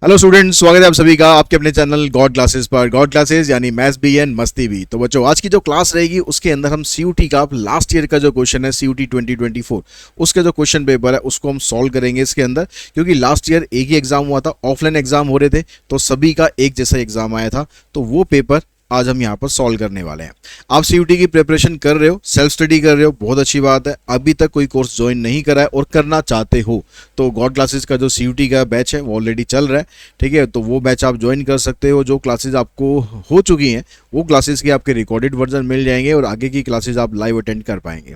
Hello students, स्वागत है आप सभी का आपके अपने चैनल गॉड क्लासेस पर। गॉड क्लासेस यानी मैथ्स भी एंड मस्ती भी। तो बच्चों, आज की जो क्लास रहेगी उसके अंदर हम सीयूटी का लास्ट ईयर का जो क्वेश्चन है सीयूटी 2024 उसके जो क्वेश्चन पेपर है उसको हम सॉल्व करेंगे इसके अंदर। क्योंकि लास्ट ईयर एक ही एग्जाम हुआ था, ऑफलाइन एग्जाम हो रहे थे, तो सभी का एक जैसा एग्जाम आया था, तो वो पेपर आज हम यहाँ पर सॉल्व करने वाले हैं। आप सीयूटी की प्रिपरेशन कर रहे हो, सेल्फ स्टडी कर रहे हो, बहुत अच्छी बात है। अभी तक कोई कोर्स ज्वाइन नहीं करा है और करना चाहते हो तो गॉड क्लासेस का जो सीयूटी का बैच है वो ऑलरेडी चल रहा है, ठीक है। तो वो बैच आप ज्वाइन कर सकते हो। जो क्लासेस आपको हो चुकी हैं वो क्लासेस के आपके रिकॉर्डेड वर्जन मिल जाएंगे और आगे की क्लासेस आप लाइव अटेंड कर पाएंगे।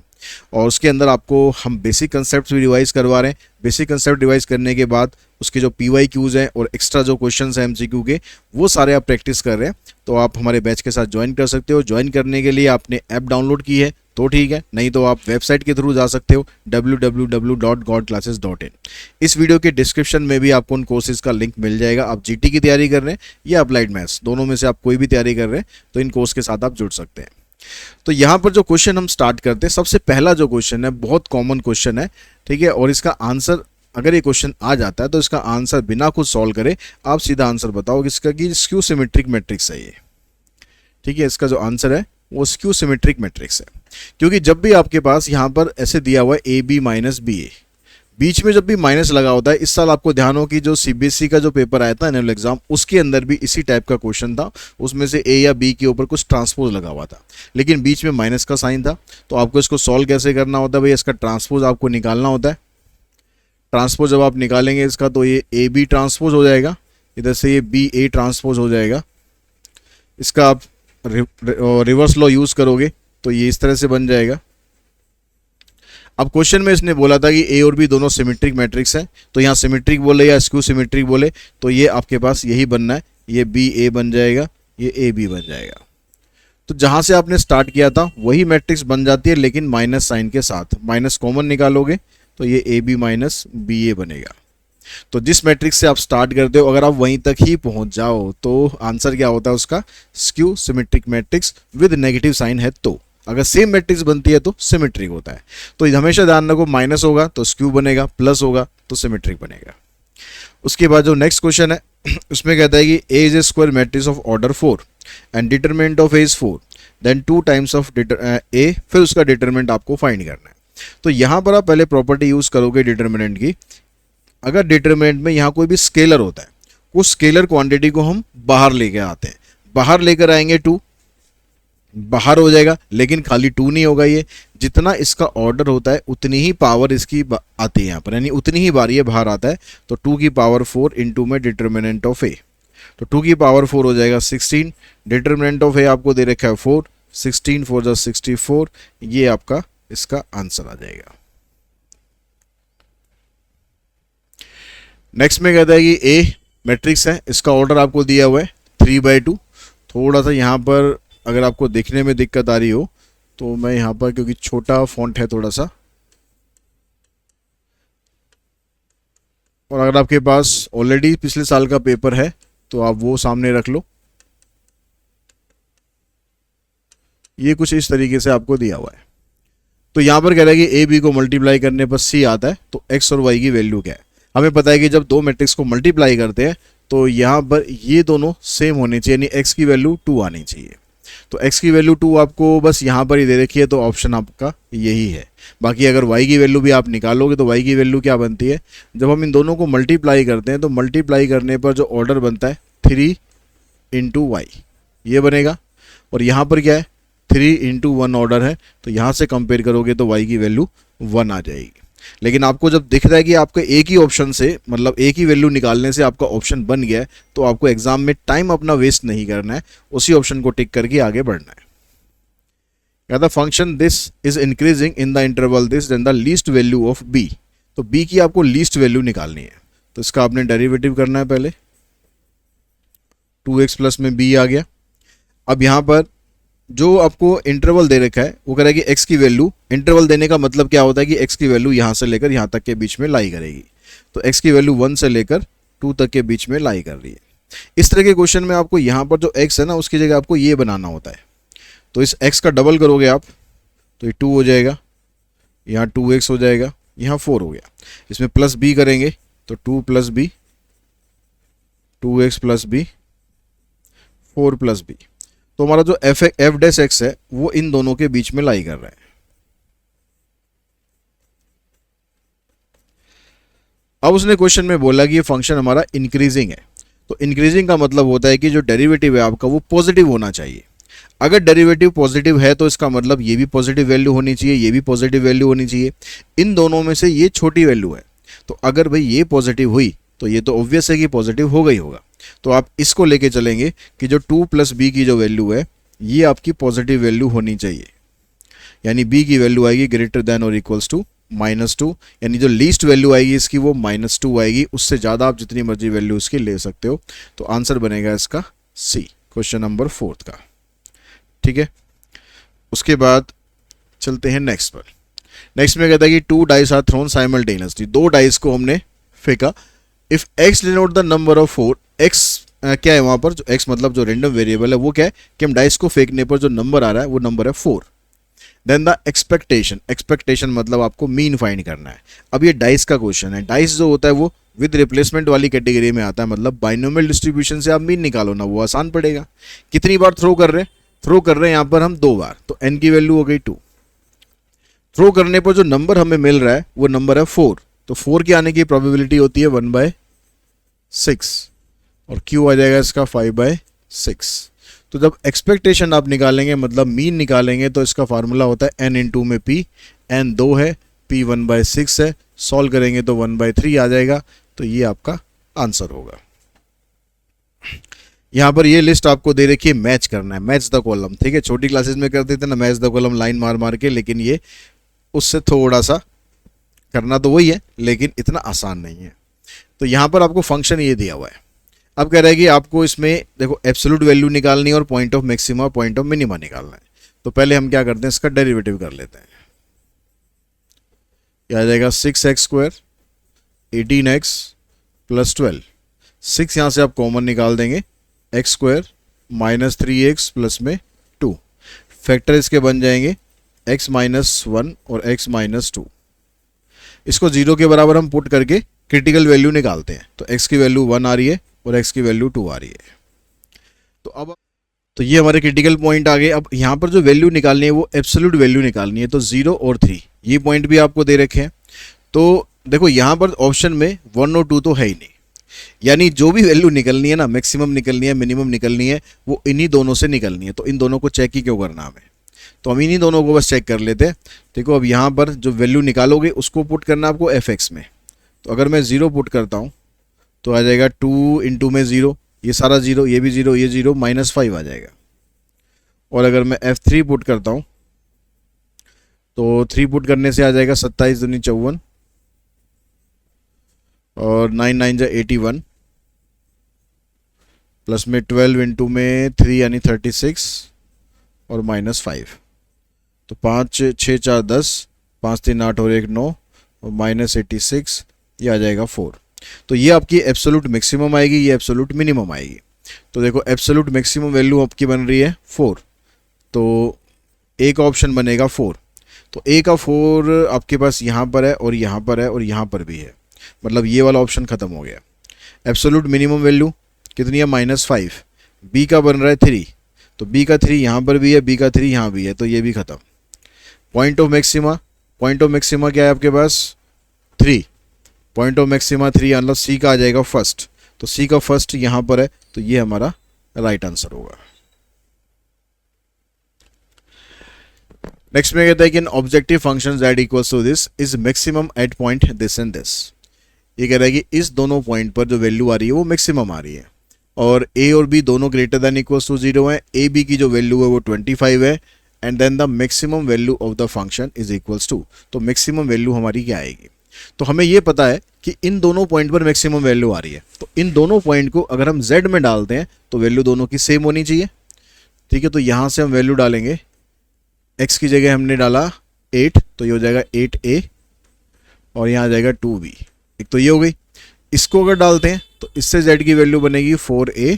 और उसके अंदर आपको हम बेसिक कंसेप्ट भी रिवाइज करवा रहे हैं। बेसिक कंसेप्ट रिवाइज करने के बाद उसके जो PYQs हैं और एक्स्ट्रा जो क्वेश्चंस हैं MCQ के, वो सारे आप प्रैक्टिस कर रहे हैं। तो आप हमारे बैच के साथ ज्वाइन कर सकते हो। ज्वाइन करने के लिए आपने ऐप डाउनलोड की है तो ठीक है, नहीं तो आप वेबसाइट के थ्रू जा सकते हो www.godclasses.in। इस वीडियो के डिस्क्रिप्शन में भी आपको उन कोर्सेज का लिंक मिल जाएगा। आप GT की तैयारी कर रहे हैं या अप्लाइड मैथ्स, दोनों में से आप कोई भी तैयारी कर रहे हैं तो इन कोर्स के साथ आप जुड़ सकते हैं। तो यहाँ पर जो क्वेश्चन हम स्टार्ट करते हैं, सबसे पहला जो क्वेश्चन है बहुत कॉमन क्वेश्चन है, ठीक है। और इसका आंसर, अगर ये क्वेश्चन आ जाता है तो इसका आंसर बिना कुछ सॉल्व करे आप सीधा आंसर बताओ किसका, कि स्क्यू सिमेट्रिक मैट्रिक्स है ये, ठीक है। इसका जो आंसर है वो स्क्यू सिमेट्रिक मैट्रिक्स है। क्योंकि जब भी आपके पास यहाँ पर ऐसे दिया हुआ है AB माइनस BA, बीच में जब भी माइनस लगा होता है, इस साल आपको ध्यान हो कि जो CBSE का जो पेपर आया था एनुअल एग्जाम, उसके अंदर भी इसी टाइप का क्वेश्चन था। उसमें से A या B के ऊपर कुछ ट्रांसपोज लगा हुआ था, लेकिन बीच में माइनस का साइन था। तो आपको इसको सॉल्व कैसे करना होता है भाई, इसका ट्रांसपोज आपको निकालना होता है। ट्रांसपोज जब आप निकालेंगे इसका, तो ये AB ट्रांसपोज हो जाएगा, इधर से ये BA ट्रांसपोज हो जाएगा। इसका आप रिवर्स लॉ यूज करोगे तो ये इस तरह से बन जाएगा। अब क्वेश्चन में इसने बोला था कि A और B दोनों सिमेट्रिक मैट्रिक्स हैं, तो यहाँ सिमेट्रिक बोले या स्क्यू सिमेट्रिक बोले, तो ये आपके पास यही बनना है। ये BA बन जाएगा, ये AB बन जाएगा। तो जहां से आपने स्टार्ट किया था वही मैट्रिक्स बन जाती है, लेकिन माइनस साइन के साथ। माइनस कॉमन निकालोगे तो ये AB माइनस BA बनेगा। तो जिस मैट्रिक्स से आप स्टार्ट करते हो, अगर आप वहीं तक ही पहुंच जाओ तो आंसर क्या होता है उसका, skew symmetric matrix with negative sign है। तो अगर सेम मैट्रिक्स बनती है तो सिमेट्रिक होता है। तो हमेशा ध्यान रखो, माइनस होगा तो स्क्यू बनेगा, प्लस होगा तो सिमेट्रिक बनेगा। उसके बाद जो नेक्स्ट क्वेश्चन है उसमें कहता है कि A is a square matrix of order 4 and determinant of A is 4, then 2 times of A, फिर उसका डिटरमिनेंट आपको फाइंड करना है। तो यहाँ पर आप पहले प्रॉपर्टी यूज करोगे डिटरमिनेंट की। अगर डिटरमिनेंट में यहाँ कोई भी स्केलर होता है, उस स्केलर क्वांटिटी को हम बाहर लेके आते हैं। बाहर लेकर आएंगे 2, बाहर हो जाएगा, लेकिन खाली 2 नहीं होगा। ये जितना इसका ऑर्डर होता है उतनी ही पावर इसकी आती है यहाँ पर, यानी उतनी ही बार ये बाहर आता है। तो 2 की पावर 4 इंटू में डिटरमिनेंट ऑफ A, तो 2 की पावर 4 हो जाएगा 16। डिटरमिनेंट ऑफ A आपको दे रखा है 4, 16 4 जा 64, ये आपका इसका आंसर आ जाएगा। नेक्स्ट में कहता है कि A मैट्रिक्स है, इसका ऑर्डर आपको दिया हुआ है 3/2। थोड़ा सा यहाँ पर अगर आपको देखने में दिक्कत आ रही हो तो मैं यहाँ पर, क्योंकि छोटा फॉन्ट है थोड़ा सा, और अगर आपके पास ऑलरेडी पिछले साल का पेपर है तो आप वो सामने रख लो। ये कुछ इस तरीके से आपको दिया हुआ है। तो यहाँ पर कह रहा है कि AB को मल्टीप्लाई करने पर C आता है, तो X और Y की वैल्यू क्या है। हमें पता है कि जब दो मैट्रिक्स को मल्टीप्लाई करते हैं तो यहाँ पर ये दोनों सेम होने चाहिए, यानी X की वैल्यू 2 आनी चाहिए। तो X की वैल्यू 2 आपको बस यहाँ पर ही दे रखी है, तो ऑप्शन आपका यही है। बाकी अगर Y की वैल्यू भी आप निकालोगे तो Y की वैल्यू क्या बनती है, जब हम इन दोनों को मल्टीप्लाई करते हैं तो मल्टीप्लाई करने पर जो ऑर्डर बनता है 3 इंटू Y, ये बनेगा। और यहाँ पर क्या है, 3 इंटू 1 ऑर्डर है, तो यहाँ से कंपेयर करोगे तो Y की वैल्यू 1 आ जाएगी। लेकिन आपको जब दिख रहा है कि आपका एक ही ऑप्शन से, मतलब एक ही वैल्यू निकालने से आपका ऑप्शन बन गया है, तो आपको एग्जाम में टाइम अपना वेस्ट नहीं करना है, उसी ऑप्शन को टिक करके आगे बढ़ना है। कहता function this is increasing in the interval this then the least value of B। तो B की आपको लीस्ट वैल्यू निकालनी है, तो इसका आपने डेरिवेटिव करना है पहले। 2x प्लस में B आ गया। अब यहाँ पर जो आपको इंटरवल दे रखा है वो कह रहा है कि x की वैल्यू, इंटरवल देने का मतलब क्या होता है कि x की वैल्यू यहाँ से लेकर यहाँ तक के बीच में लाई करेगी। तो x की वैल्यू 1 से लेकर 2 तक के बीच में लाई कर रही है। इस तरह के क्वेश्चन में आपको यहाँ पर जो x है ना, उसकी जगह आपको ये बनाना होता है। तो इस x का डबल करोगे आप तो ये 2 हो जाएगा, यहाँ 2x हो जाएगा, यहाँ 4 हो गया। इसमें प्लस b करेंगे तो 2 + b 2x plus B 4 plus B. तो हमारा जो एफ डैश एक्स है वो इन दोनों के बीच में लाई कर रहा है। अब उसने क्वेश्चन में बोला कि ये फंक्शन हमारा इंक्रीजिंग है। तो इंक्रीजिंग का मतलब होता है कि जो डेरिवेटिव है आपका वो पॉजिटिव होना चाहिए। अगर डेरिवेटिव पॉजिटिव है तो इसका मतलब ये भी पॉजिटिव वैल्यू होनी चाहिए, ये भी पॉजिटिव वैल्यू होनी चाहिए। इन दोनों में से ये छोटी वैल्यू है। तो अगर भाई ये पॉजिटिव हुई तो ये तो ऑब्वियस है कि पॉजिटिव हो गई होगा। तो आप इसको लेके चलेंगे कि जो 2 प्लस बी की जो वैल्यू है ये आपकी पॉजिटिव वैल्यू होनी चाहिए, यानी बी की वैल्यू आएगी ग्रेटर देन और इक्वल्स टू -2, यानी जो लीस्ट वैल्यू आएगी इसकी वो -2 आएगी। उससे ज़्यादा आप जितनी मर्जी वैल्यू इसकी ले सकते हो। तो आंसर बनेगा इसका सी, क्वेश्चन नंबर 4 का। ठीक है, उसके बाद चलते हैं नेक्स्ट पर। नेक्स्ट में कहता है कि 2 dice are thrown simultaneously, 2 dice को हमने फेंका। If x denote the number of 4, x क्या है वहां पर, जो x मतलब जो रेंडम वेरिएबल है वो क्या है कि हम डाइस को फेंकने पर जो नंबर आ रहा है वो नंबर है 4। देन द एक्सपेक्टेशन, एक्सपेक्टेशन मतलब आपको मीन फाइंड करना है। अब ये डाइस का क्वेश्चन है। डाइस जो होता है वो विद रिप्लेसमेंट वाली कैटेगरी में आता है, मतलब बाइनोमियल डिस्ट्रीब्यूशन से आप मीन निकालो ना, वो आसान पड़ेगा। कितनी बार थ्रो कर रहे हैं, थ्रो कर रहे हैं यहाँ पर हम 2 बार, तो n की वैल्यू हो गई 2। थ्रो करने पर जो नंबर हमें मिल रहा है वो नंबर है 4, तो 4 के आने की प्रोबेबिलिटी होती है 1/6 और Q आ जाएगा इसका 5/6। तो जब एक्सपेक्टेशन आप निकालेंगे मतलब मीन निकालेंगे तो इसका फार्मूला होता है n इंटू में p, n 2 है, p 1/6 है, सॉल्व करेंगे तो 1/3 आ जाएगा। तो ये आपका आंसर होगा। यहाँ पर ये लिस्ट आपको दे रखी है, मैच करना है, मैच द कॉलम। ठीक है, छोटी क्लासेस में करते थे ना मैच द कॉलम लाइन मार मार के, लेकिन ये उससे थोड़ा सा करना तो वही है लेकिन इतना आसान नहीं है। तो यहाँ पर आपको फंक्शन ये दिया हुआ है। अब कह रहा है कि आपको इसमें देखो एब्सोल्यूट वैल्यू निकालनी है और पॉइंट ऑफ मैक्सिमा और पॉइंट ऑफ मिनिमा निकालना है। तो पहले हम क्या करते हैं, इसका डेरिवेटिव कर लेते हैं। क्या आ जाएगा 6x² 18x प्लस 12। 6 यहाँ से आप कॉमन निकाल देंगे, x² -3x प्लस में 2। फैक्टर इसके बन जाएंगे x -1 और x -2। इसको 0 के बराबर हम पुट करके क्रिटिकल वैल्यू निकालते हैं। तो x की वैल्यू 1 आ रही है और x की वैल्यू 2 आ रही है। तो ये हमारे क्रिटिकल पॉइंट आ गए। अब यहाँ पर जो वैल्यू निकालनी है वो एब्सोल्यूट वैल्यू निकालनी है। तो 0 और 3 ये पॉइंट भी आपको दे रखे हैं। तो देखो यहाँ पर ऑप्शन में 1 और 2 तो है ही नहीं, यानी जो भी वैल्यू निकलनी है ना, मैक्सिमम निकलनी है मिनिमम निकलनी है, वो इन्हीं दोनों से निकलनी है। तो इन दोनों को चेक ही क्यों करना हमें, तो हम इन्हीं दोनों को बस चेक कर लेते हैं। देखो अब यहाँ पर जो वैल्यू निकालोगे उसको पुट करना आपको fx में। तो अगर मैं 0 पुट करता हूँ तो आ जाएगा 2 इंटू में 0, ये सारा 0, ये भी 0, ये 0, -5 आ जाएगा। और अगर मैं f3 पुट करता हूँ तो 3 पुट करने से आ जाएगा 27 दूनी 54 और 9 9 जा 81 प्लस में 12 इंटू में 3 यानी 36 और -5। तो 5 6 4 10, 5 3 8 और 1 9 और -86, ये आ जाएगा 4। तो ये आपकी एब्सोल्यूट मैक्सिमम आएगी, ये एब्सोल्यूट मिनिमम आएगी। तो देखो एब्सोल्यूट मैक्सिमम वैल्यू आपकी बन रही है 4, तो ए का ऑप्शन बनेगा 4। तो ए का 4 आपके पास यहाँ पर है और यहाँ पर है और यहाँ पर भी है, मतलब ये वाला ऑप्शन खत्म हो गया। एब्सोल्यूट मिनिमम वैल्यू कितनी है -5, बी का बन रहा है 3, तो बी का 3 यहाँ पर भी है, बी का 3 यहाँ भी है, तो ये भी खत्म। Point of maxima, point of maxima क्या है आपके पास 3, पॉइंट ऑफ मैक्सिमा 3 मतलब सी का आ जाएगा फर्स्ट। तो सी का फर्स्ट यहाँ पर है, तो ये हमारा राइट आंसर होगा। नेक्स्ट में कहता है कि an objective function that equals to this is maximum at point this and this. ये कह रहा है कि इस दोनों पॉइंट पर जो वैल्यू आ रही है वो मैक्सिमम आ रही है और ए और बी दोनों ग्रेटर देन इक्वल्स टू 0 है। ए बी की जो वैल्यू है वो 25 है and then the maximum value of the function is equals to, तो मैक्सिमम वैल्यू हमारी क्या आएगी। तो हमें ये पता है कि इन दोनों पॉइंट पर मैक्सिमम वैल्यू आ रही है, तो इन दोनों पॉइंट को अगर हम z में डालते हैं तो वैल्यू दोनों की सेम होनी चाहिए। ठीक है, तो यहाँ से हम वैल्यू डालेंगे, x की जगह हमने डाला 8, तो ये हो जाएगा 8a और यहाँ आ जाएगा 2b। एक तो ये हो गई। इसको अगर डालते हैं तो इससे z की वैल्यू बनेगी 4a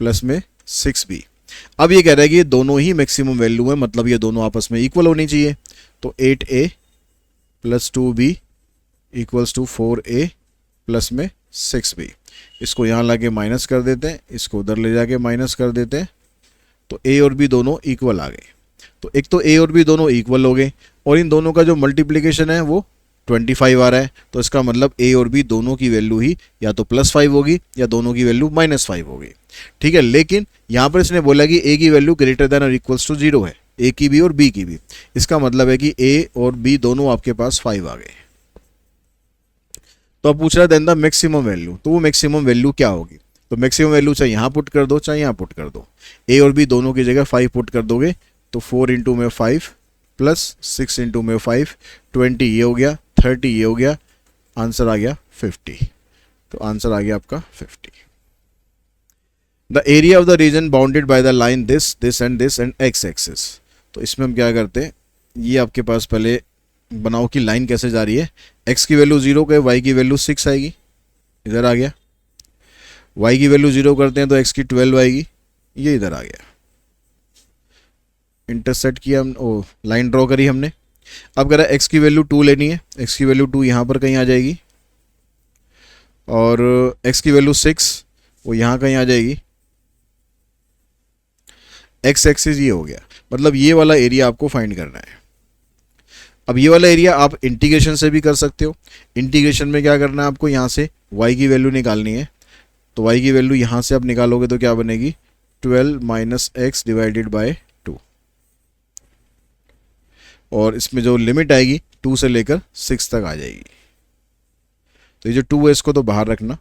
प्लस में 6b। अब ये कह रहा है कि ये दोनों ही मैक्सिमम वैल्यू है, मतलब ये दोनों आपस में इक्वल होनी चाहिए। तो 8a plus 2b equals to 4a plus में 6b। इसको यहाँ ला के माइनस कर देते हैं, इसको उधर ले जाके माइनस कर देते हैं, तो ए और बी दोनों इक्वल आ गए। तो एक तो ए और बी दोनों इक्वल हो गए और इन दोनों का जो मल्टीप्लिकेशन है वो 25 आ रहा है। तो इसका मतलब ए और बी दोनों की वैल्यू ही या तो +5 होगी या दोनों की वैल्यू -5 होगी। ठीक है, लेकिन यहाँ पर इसने बोला कि ए की वैल्यू ग्रेटर देन और इक्वल्स टू 0 है, ए की भी और बी की भी। इसका मतलब है कि ए और बी दोनों आपके पास 5 आ गए। तो अब पूछ रहा है देन द मैक्सिमम वैल्यू, तो वो मैक्सिमम वैल्यू क्या होगी? तो मैक्सिमम वैल्यू चाहे यहाँ पुट कर दो चाहे यहाँ पुट कर दो, ए और बी दोनों की जगह 5 पुट कर दोगे तो 4 इंटू में 5 प्लस 6 इंटू में 5, 20 ये हो गया, 30 ये हो गया, आंसर आ गया 50। तो आंसर आ गया आपका 50। The area of the reason bounded by the line this this and x axis. तो इसमें हम क्या करते हैं, ये आपके पास पहले बनाओ कि लाइन कैसे जा रही है। x की वैल्यू 0 के y की वैल्यू 6 आएगी, इधर आ गया। y की वैल्यू 0 करते हैं तो x की 12 आएगी, ये इधर आ गया। इंटरसेक्ट किया हम, ओ लाइन ड्रॉ करी हमने। अब कह रहा है x की वैल्यू 2 लेनी है, x की वैल्यू 2 यहाँ पर कहीं आ जाएगी और x की वैल्यू 6 वो यहाँ कहीं आ जाएगी। x एक्सिस ये हो गया, मतलब ये वाला एरिया आपको फाइंड करना है। अब ये वाला एरिया आप इंटीग्रेशन से भी कर सकते हो। इंटीग्रेशन में क्या करना है आपको, यहाँ से y की वैल्यू निकालनी है। तो y की वैल्यू यहाँ से आप निकालोगे तो क्या बनेगी, 12 माइनस एक्स डिवाइडेड बाय 2। और इसमें जो लिमिट आएगी 2 से लेकर 6 तक आ जाएगी। तो ये जो 2 है इसको तो बाहर रखना।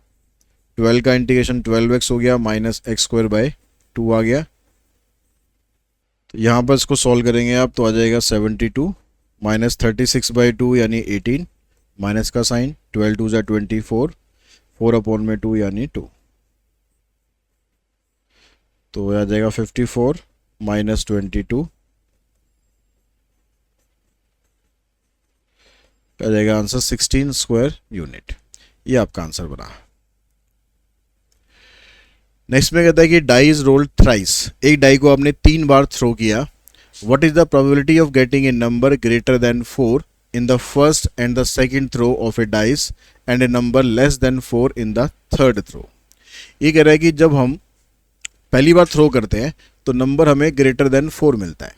12 का इंटीग्रेशन 12x हो गया माइनस एक्स स्क्वायर बाय 2 आ गया। तो यहाँ पर इसको सॉल्व करेंगे आप तो आ जाएगा 72 माइनस 36 बाई 2 यानी 18, माइनस का साइन, 12 2 24, 4 अपॉन में 2 यानी 2। तो आ जाएगा 54 माइनस 22, आ जाएगा आंसर 16 स्क्वायर यूनिट। ये आपका आंसर बना। नेक्स्ट में कहता है कि डाई इज रोल्ड थ्राइस। एक डाई को आपने 3 बार थ्रो किया। What is the probability of getting a number greater than 4 in the first and the second throw of a dice and a number less than 4 in the third throw? ये कह रहा है कि जब हम पहली बार थ्रो करते हैं तो नंबर हमें ग्रेटर देन 4 मिलता है।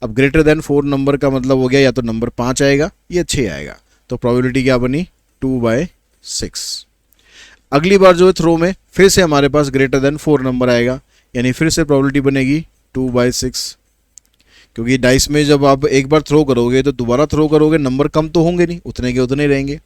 अब ग्रेटर देन 4 नंबर का मतलब हो गया या तो नंबर 5 आएगा या 6 आएगा। तो प्रोबेबिलिटी क्या बनी, 2/6। अगली बार जो है थ्रो में फिर से हमारे पास ग्रेटर देन 4 नंबर आएगा, यानी फिर से प्रोबेबिलिटी बनेगी 2/6। क्योंकि डाइस में जब आप एक बार थ्रो करोगे तो दोबारा थ्रो करोगे, नंबर कम तो होंगे नहीं, उतने के उतने रहेंगे।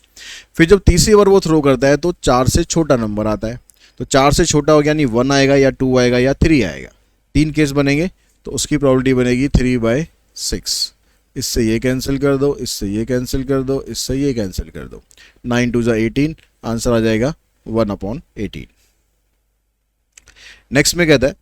फिर जब तीसरी बार वो थ्रो करता है तो 4 से छोटा नंबर आता है। तो 4 से छोटा हो गया, यानी 1 आएगा या 2 आएगा या 3 आएगा। 3 केस बनेंगे तो उसकी प्रोबेबिलिटी बनेगी 3/6। इससे ये कैंसिल कर दो, इससे ये कैंसिल कर दो, इससे ये कैंसिल कर दो। 9 2 18, आंसर आ जाएगा 1/18। नेक्स्ट में कहता है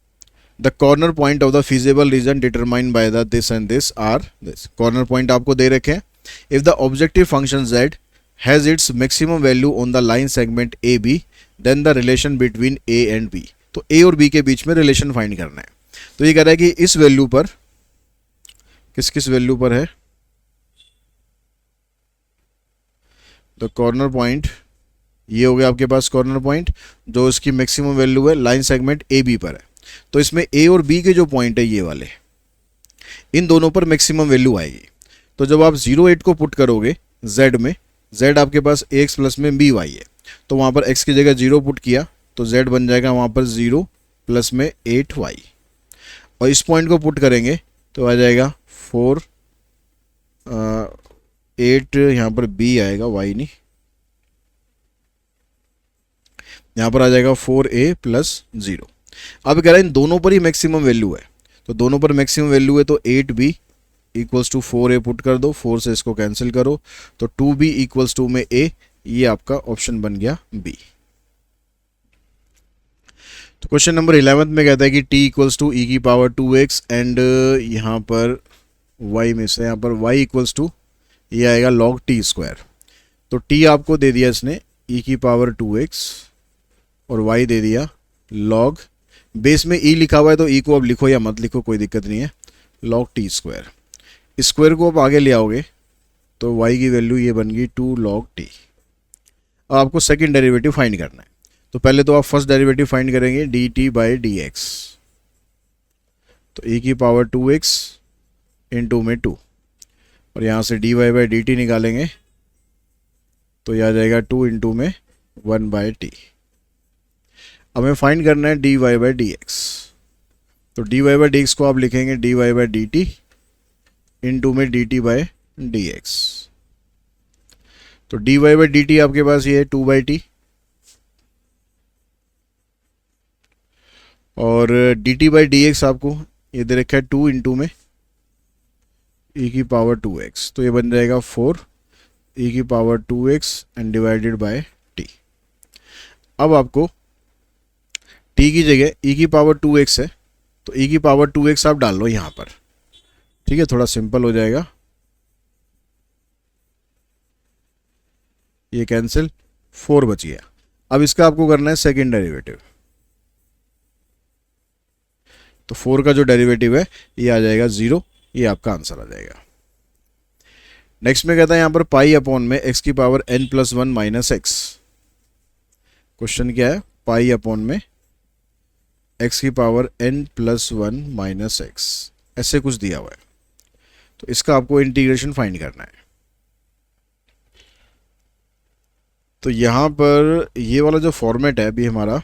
the corner point of the feasible region determined by the this and this or this. Corner point आपको दे रखे हैं। If the objective function z has its maximum value on the line segment A B then the relation between A and B. तो A और B के बीच में relation find करना है। तो ये कह रहा है कि इस वैल्यू पर किस किस वैल्यू पर है द कॉर्नर पॉइंट, ये हो गया आपके पास कॉर्नर पॉइंट जो इसकी मैक्सिमम वैल्यू है लाइन सेगमेंट ए बी पर है। तो इसमें ए और बी के जो पॉइंट है ये वाले, इन दोनों पर मैक्सिमम वैल्यू आएगी। तो जब आप 0 8 को पुट करोगे z में, z आपके पास ax प्लस में बी वाई है, तो वहाँ पर x की जगह 0 पुट किया तो z बन जाएगा वहाँ पर 0 प्लस में 8y। और इस पॉइंट को पुट करेंगे तो आ जाएगा 4 8, यहाँ पर b आएगा y नहीं, यहाँ पर आ जाएगा 4a प्लस 0। अब कह रहा है इन दोनों पर ही मैक्सिमम वैल्यू है, तो दोनों पर मैक्सिमम वैल्यू है तो 8b equals to 4a put कर दो, 4 से इसको कैंसिल करो तो 2b इक्वल्स टू में a, ये आपका ऑप्शन बन गया b। तो क्वेश्चन नंबर 11 में कहता है कि t इक्वल्स टू e की पावर 2x एंड यहाँ पर y में से यहाँ पर y इक्वल्स टू ये आएगा log t स्क्वायर। तो t आपको दे दिया इसने e की पावर 2x और y दे दिया log, बेस में e लिखा हुआ है तो e को अब लिखो या मत लिखो कोई दिक्कत नहीं है, log t स्क्वायर। स्क्वायर को आप आगे ले आओगे तो y की वैल्यू ये बन गई 2 log t। अब आपको सेकंड डेरिवेटिव फाइंड करना है। तो पहले तो आप फर्स्ट डेरिवेटिव फाइंड करेंगे D T by D x, तो e की पावर 2x इंटू में 2, और यहाँ से dy बाई डी टी निकालेंगे तो यह आ जाएगा 2 इंटू में 1 बाई टी। अब हमें फाइंड करना है dy बाई डी एक्स, तो dy बाई डी एक्स को आप लिखेंगे dy by D T into में dt बाई डी एक्स। तो dy बाई डी टी आपके पास ये है 2 बाई टी, और dt बाई डी एक्स आपको ये दे रखा है 2 इंटू में e की पावर 2x, तो ये बन जाएगा 4 e की power 2x and divided by t। अब आपको t की जगह e की पावर 2x है, तो e की पावर 2x आप डाल लो यहाँ पर, ठीक है, थोड़ा सिंपल हो जाएगा, ये कैंसिल, 4 बच गया। अब इसका आपको करना है सेकेंड डेरिवेटिव, तो 4 का जो डेरिवेटिव है ये आ जाएगा 0, ये आपका आंसर आ जाएगा। नेक्स्ट में कहता है यहाँ पर पाई अपॉन में x की power n plus 1 minus x. Question क्या है, पाई अपॉन में x की power n plus 1 minus x, ऐसे कुछ दिया हुआ है, तो इसका आपको इंटीग्रेशन फाइंड करना है। तो यहाँ पर ये वाला जो फॉर्मेट है अभी हमारा,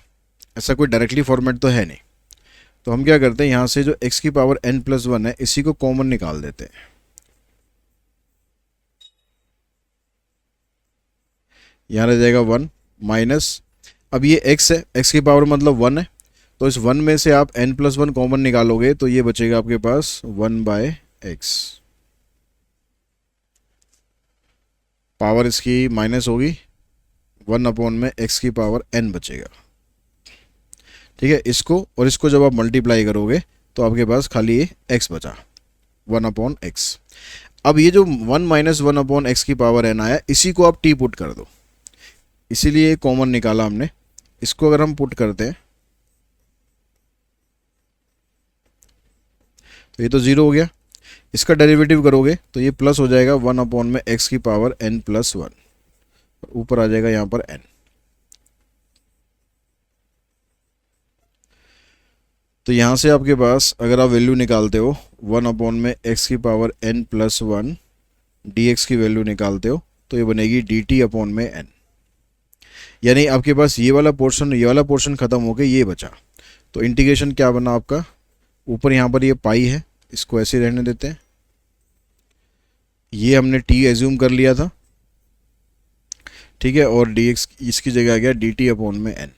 ऐसा कोई डायरेक्टली फॉर्मेट तो है नहीं, तो हम क्या करते हैं यहाँ से जो x की पावर n प्लस 1 है इसी को कॉमन निकाल देते हैं। यहाँ रह जाएगा 1 माइनस, अब ये x है, x की पावर मतलब 1 है, तो इस 1 में से आप n प्लस 1 कॉमन निकालोगे तो ये बचेगा आपके पास 1 बाय एक्स, पावर इसकी माइनस होगी, 1 अपॉन में x की पावर n बचेगा, ठीक है। इसको और इसको जब आप मल्टीप्लाई करोगे तो आपके पास खाली ये x बचा, 1 अपॉन एक्स। अब ये जो 1 माइनस 1 अपॉन एक्स की पावर n आया, इसी को आप t पुट कर दो, इसीलिए कॉमन निकाला हमने। इसको अगर हम पुट करते हैं तो ये तो 0 हो गया, इसका डेरिवेटिव करोगे तो ये प्लस हो जाएगा 1 अपॉन में x की पावर n प्लस 1, ऊपर आ जाएगा यहाँ पर n। तो यहाँ से आपके पास अगर आप वैल्यू निकालते हो 1 अपॉन में x की पावर n प्लस 1 dx की वैल्यू निकालते हो तो ये बनेगी dt अपॉन में n, यानी आपके पास ये वाला पोर्शन खत्म हो गया, ये बचा। तो इंटीग्रेशन क्या बना आपका, ऊपर यहाँ पर ये पाई है, इसको ऐसे रहने देते हैं, ये हमने t एज्यूम कर लिया था, ठीक है, और dx इसकी जगह आ गया dt अपॉन में n।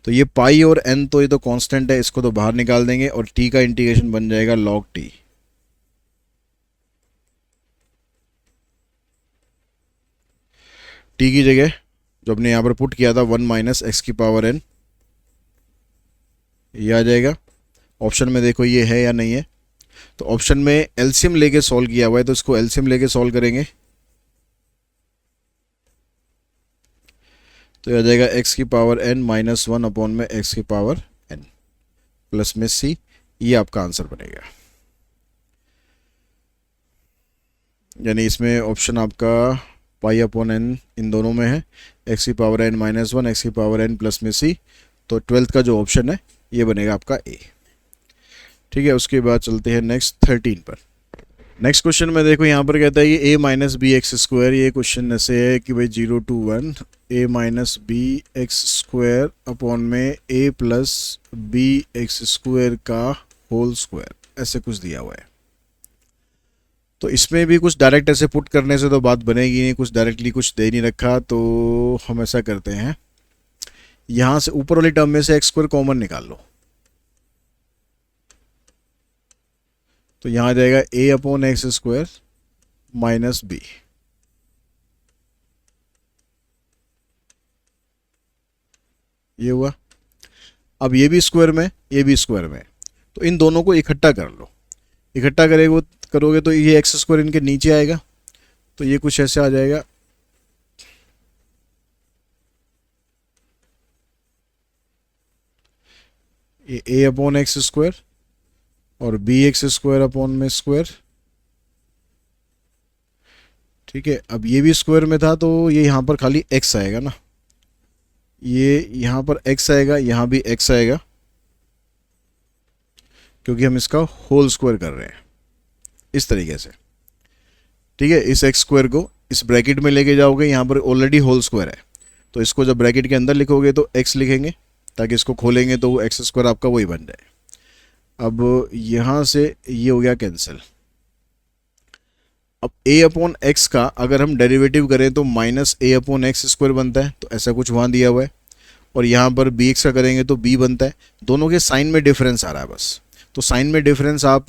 तो ये पाई और n तो ये तो कांस्टेंट है, इसको तो बाहर निकाल देंगे और t का इंटीग्रेशन बन जाएगा log t। t की जगह जो हमने यहाँ पर पुट किया था 1 माइनस एक्स की पावर n, ये आ जाएगा। ऑप्शन में देखो ये है या नहीं है, तो ऑप्शन में एलसीएम लेके सॉल्व किया हुआ है, तो इसको एलसीएम लेके सॉल्व करेंगे तो आ जाएगा x की पावर n माइनस 1 अपॉन में x की पावर n प्लस में c, ये आपका आंसर बनेगा। यानी इसमें ऑप्शन आपका पाई अपॉन n इन दोनों में है, x की पावर n माइनस 1 x की पावर n प्लस में c, तो 12th का जो ऑप्शन है ये बनेगा आपका a, ठीक है। उसके बाद चलते हैं नेक्स्ट 13 पर। नेक्स्ट क्वेश्चन में देखो यहाँ पर कहता है ये a minus B x square, ये क्वेश्चन ऐसे है कि भाई 0 to 1 a minus B x square upon में a plus B x square का होल स्क्वायर, ऐसे कुछ दिया हुआ है। तो इसमें भी कुछ डायरेक्ट ऐसे पुट करने से तो बात बनेगी नहीं, कुछ डायरेक्टली कुछ दे नहीं रखा, तो हम ऐसा करते हैं यहाँ से ऊपर वाली टर्म में से एक्स स्क्वायर कॉमन निकाल लो, तो यहाँ आ जाएगा a upon x square minus B, ये हुआ। अब ये भी स्क्वायर में, ये भी स्क्वायर में, तो इन दोनों को इकट्ठा कर लो, इकट्ठा करोगे तो ये एक्स स्क्वायर इनके नीचे आएगा, तो ये कुछ ऐसे आ जाएगा, ये a अपॉन एक्स स्क्वायर और बी एक्स स्क्वायर अपॉन में स्क्वायर, ठीक है। अब ये भी स्क्वायर में था तो ये यहाँ पर खाली x आएगा ना, ये यहाँ पर x आएगा, यहाँ भी x आएगा, क्योंकि हम इसका होल स्क्वायर कर रहे हैं इस तरीके से। ठीक है, इस एक्स स्क्वायर को इस ब्रैकेट में लेके जाओगे, यहाँ पर ऑलरेडी होल स्क्वायर है, तो इसको जब ब्रैकेट के अंदर लिखोगे तो x लिखेंगे, ताकि इसको खोलेंगे तो वो एक्स स्क्वायर आपका वही बन जाए। अब यहाँ से ये हो गया कैंसिल। अब a अपॉन एक्स का अगर हम डेरिवेटिव करें तो minus a upon x square बनता है, तो ऐसा कुछ वहाँ दिया हुआ है। और यहाँ पर bx का करेंगे तो b बनता है। दोनों के साइन में डिफरेंस आ रहा है बस, तो साइन में डिफरेंस आप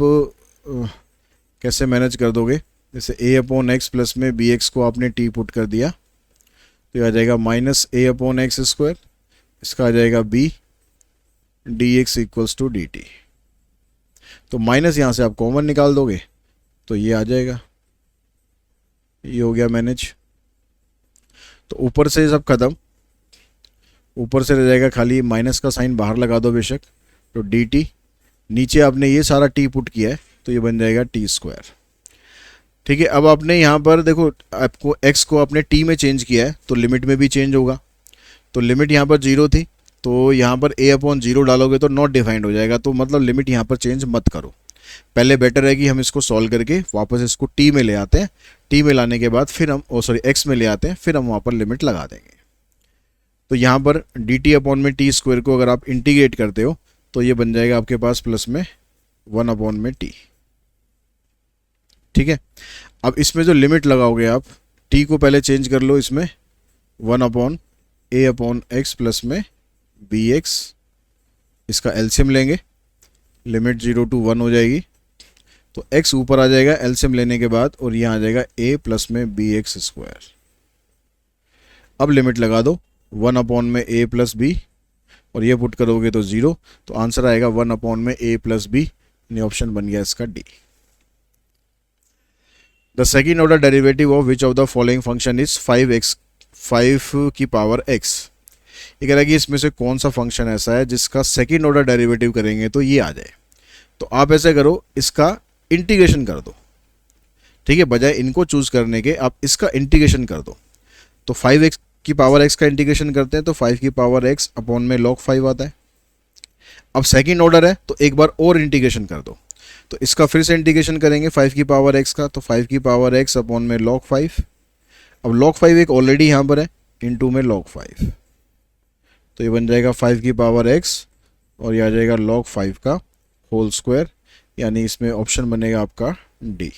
कैसे मैनेज कर दोगे? जैसे a अपॉन एक्स प्लस में bx को आपने t पुट कर दिया, तो ये आ जाएगा minus a upon x square, इसका आ जाएगा b dx equals to dt। तो माइनस यहाँ से आप कॉमन निकाल दोगे तो ये आ जाएगा, ये हो गया मैनेज। तो ऊपर से सब खत्म, ऊपर से रह जाएगा खाली माइनस का साइन बाहर लगा दो बेशक, तो dt, नीचे आपने ये सारा t पुट किया है तो ये बन जाएगा t स्क्वायर। ठीक है, अब आपने यहाँ पर देखो, आपको x को आपने t में चेंज किया है तो लिमिट में भी चेंज होगा। तो लिमिट यहाँ पर 0 थी, तो यहाँ पर a अपॉन 0 डालोगे तो नॉट डिफाइंड हो जाएगा, तो मतलब लिमिट यहाँ पर चेंज मत करो। पहले बेटर है कि हम इसको सॉल्व करके वापस इसको t में ले आते हैं, t में लाने के बाद फिर हम x में ले आते हैं, फिर हम वहाँ पर लिमिट लगा देंगे। तो यहाँ पर dt अपॉन में t स्क्वायर को अगर आप इंटीग्रेट करते हो तो ये बन जाएगा आपके पास प्लस में 1 अपॉन में t। ठीक है, अब इसमें जो लिमिट लगाओगे आप, t को पहले चेंज कर लो, इसमें 1 upon a upon x plus में bx, इसका एलसीएम लेंगे, लिमिट 0 to 1 हो जाएगी, तो x ऊपर आ जाएगा एलसीएम लेने के बाद, और यहाँ आ जाएगा a प्लस में bx स्क्वायर। अब लिमिट लगा दो 1 अपॉन में a प्लस b, और ये पुट करोगे तो 0, तो आंसर आएगा 1 अपॉन में a प्लस b, यानी ऑप्शन बन गया इसका D. The second order derivative of which of the following function is 5 की पावर x। ये कह रहा है कि इसमें से कौन सा फंक्शन ऐसा है जिसका सेकेंड ऑर्डर डेरिवेटिव करेंगे तो ये आ जाए। तो आप ऐसे करो, इसका इंटीग्रेशन कर दो। ठीक है, बजाय इनको चूज करने के आप इसका इंटीग्रेशन कर दो। तो 5x की पावर x का इंटीग्रेशन करते हैं तो 5 की पावर x अपॉन में log 5 आता है। अब सेकेंड ऑर्डर है तो एक बार और इंटीग्रेशन कर दो, तो इसका फिर से इंटीग्रेशन करेंगे 5 की पावर x का, तो 5 की पावर x अपॉन में log 5। अब log 5 एक ऑलरेडी यहाँ पर है, इनटू में log 5, तो ये बन जाएगा 5 की पावर x, और ये आ जाएगा log 5 का होल स्क्वायर, यानी इसमें ऑप्शन बनेगा आपका D.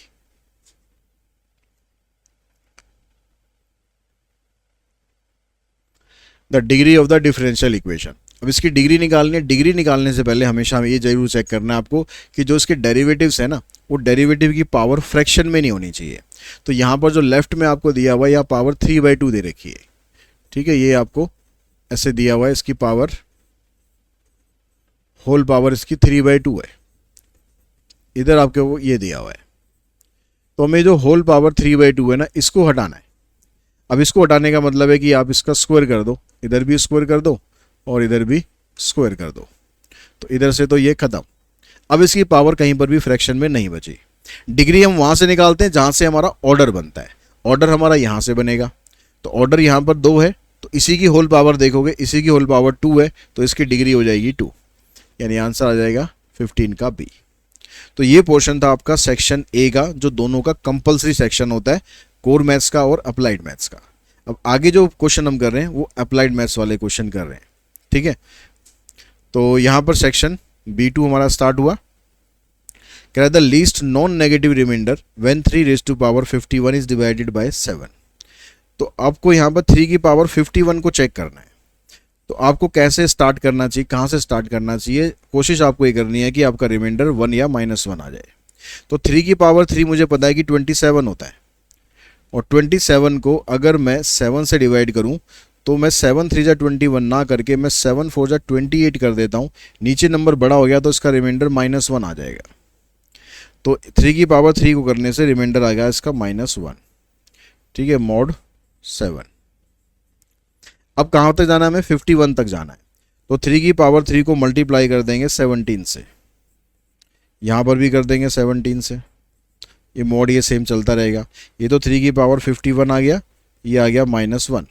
The degree of the differential equation. अब इसकी डिग्री निकालनी है। डिग्री निकालने से पहले हमेशा ये जरूर चेक करना है आपको कि जो इसके डेरिवेटिव्स है ना, वो डेरिवेटिव की पावर फ्रैक्शन में नहीं होनी चाहिए। तो यहाँ पर जो लेफ्ट में आपको दिया हुआ है, यहाँ पावर 3/2 दे रखी है। ठीक है, ये आपको ऐसे दिया हुआ है, इसकी पावर होल पावर इसकी 3/2 है, इधर आपके वो ये दिया हुआ है। तो हमें जो होल पावर 3/2 है ना, इसको हटाना है। अब इसको हटाने का मतलब है कि आप इसका स्क्वायर कर दो, इधर भी स्क्वायर कर दो और इधर भी स्क्वायर कर दो, तो इधर से तो ये खत्म। अब इसकी पावर कहीं पर भी फ्रैक्शन में नहीं बची। डिग्री हम वहाँ से निकालते हैं जहाँ से हमारा ऑर्डर बनता है। ऑर्डर हमारा यहाँ से बनेगा, तो ऑर्डर यहाँ पर 2 है, तो इसी की होल पावर देखोगे, इसी की होल पावर 2 है, तो इसकी डिग्री हो जाएगी 2, यानी आंसर आ जाएगा 15 का बी। तो ये पोर्शन था आपका सेक्शन ए का, जो दोनों का कंपलसरी सेक्शन होता है, कोर मैथ्स का और अप्लाइड मैथ्स का। अब आगे जो क्वेश्चन हम कर रहे हैं वो अप्लाइड मैथ्स वाले क्वेश्चन कर रहे हैं। ठीक है, तो यहाँ पर सेक्शन B2 हमारा स्टार्ट हुआ। कह रहा है the least non negative remainder when 3⁻51 is divided by 7। तो आपको यहाँ पर 3 की पावर 51 को चेक करना है। तो आपको कैसे स्टार्ट करना चाहिए, कहाँ से स्टार्ट करना चाहिए, कोशिश आपको ये करनी है कि आपका रिमाइंडर 1 या -1 आ जाए। तो 3 की पावर 3 मुझे पता है कि 27 होता है, और 27 को अगर मैं 7 से डिवाइड करूं तो मैं 7 3 जा 21 ना करके मैं 7 4 जा 28 कर देता हूं। नीचे नंबर बड़ा हो गया तो इसका रिमाइंडर -1 आ जाएगा। तो 3 की पावर 3 को करने से रिमाइंडर आ गया इसका -1। ठीक है, mod 7। अब कहाँ तक जाना है, हमें 51 तक जाना है। तो 3 की पावर 3 को मल्टीप्लाई कर देंगे 17 से, यहाँ पर भी कर देंगे 17 से, ये मोड ये सेम चलता रहेगा। ये तो 3 की पावर 51 आ गया, ये आ गया -1।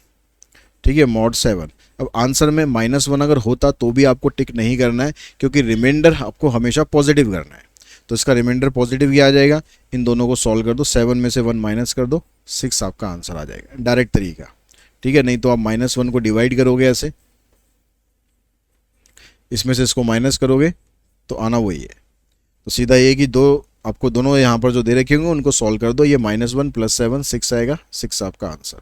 ठीक है, mod 7। अब आंसर में -1 अगर होता तो भी आपको टिक नहीं करना है, क्योंकि रिमाइंडर आपको हमेशा पॉजिटिव करना है। तो इसका रिमाइंडर पॉजिटिव ही आ जाएगा। इन दोनों को सॉल्व कर दो, 7 में से 1 माइनस कर दो, 6 आपका आंसर आ जाएगा, डायरेक्ट तरीका। ठीक है, नहीं तो आप -1 को डिवाइड करोगे ऐसे, इसमें से इसको माइनस करोगे तो आना वही है। तो सीधा ये कि आपको दोनों यहाँ पर जो दे रखे होंगे उनको सॉल्व कर दो, ये -1 + 7 6 आएगा, 6 आपका आंसर।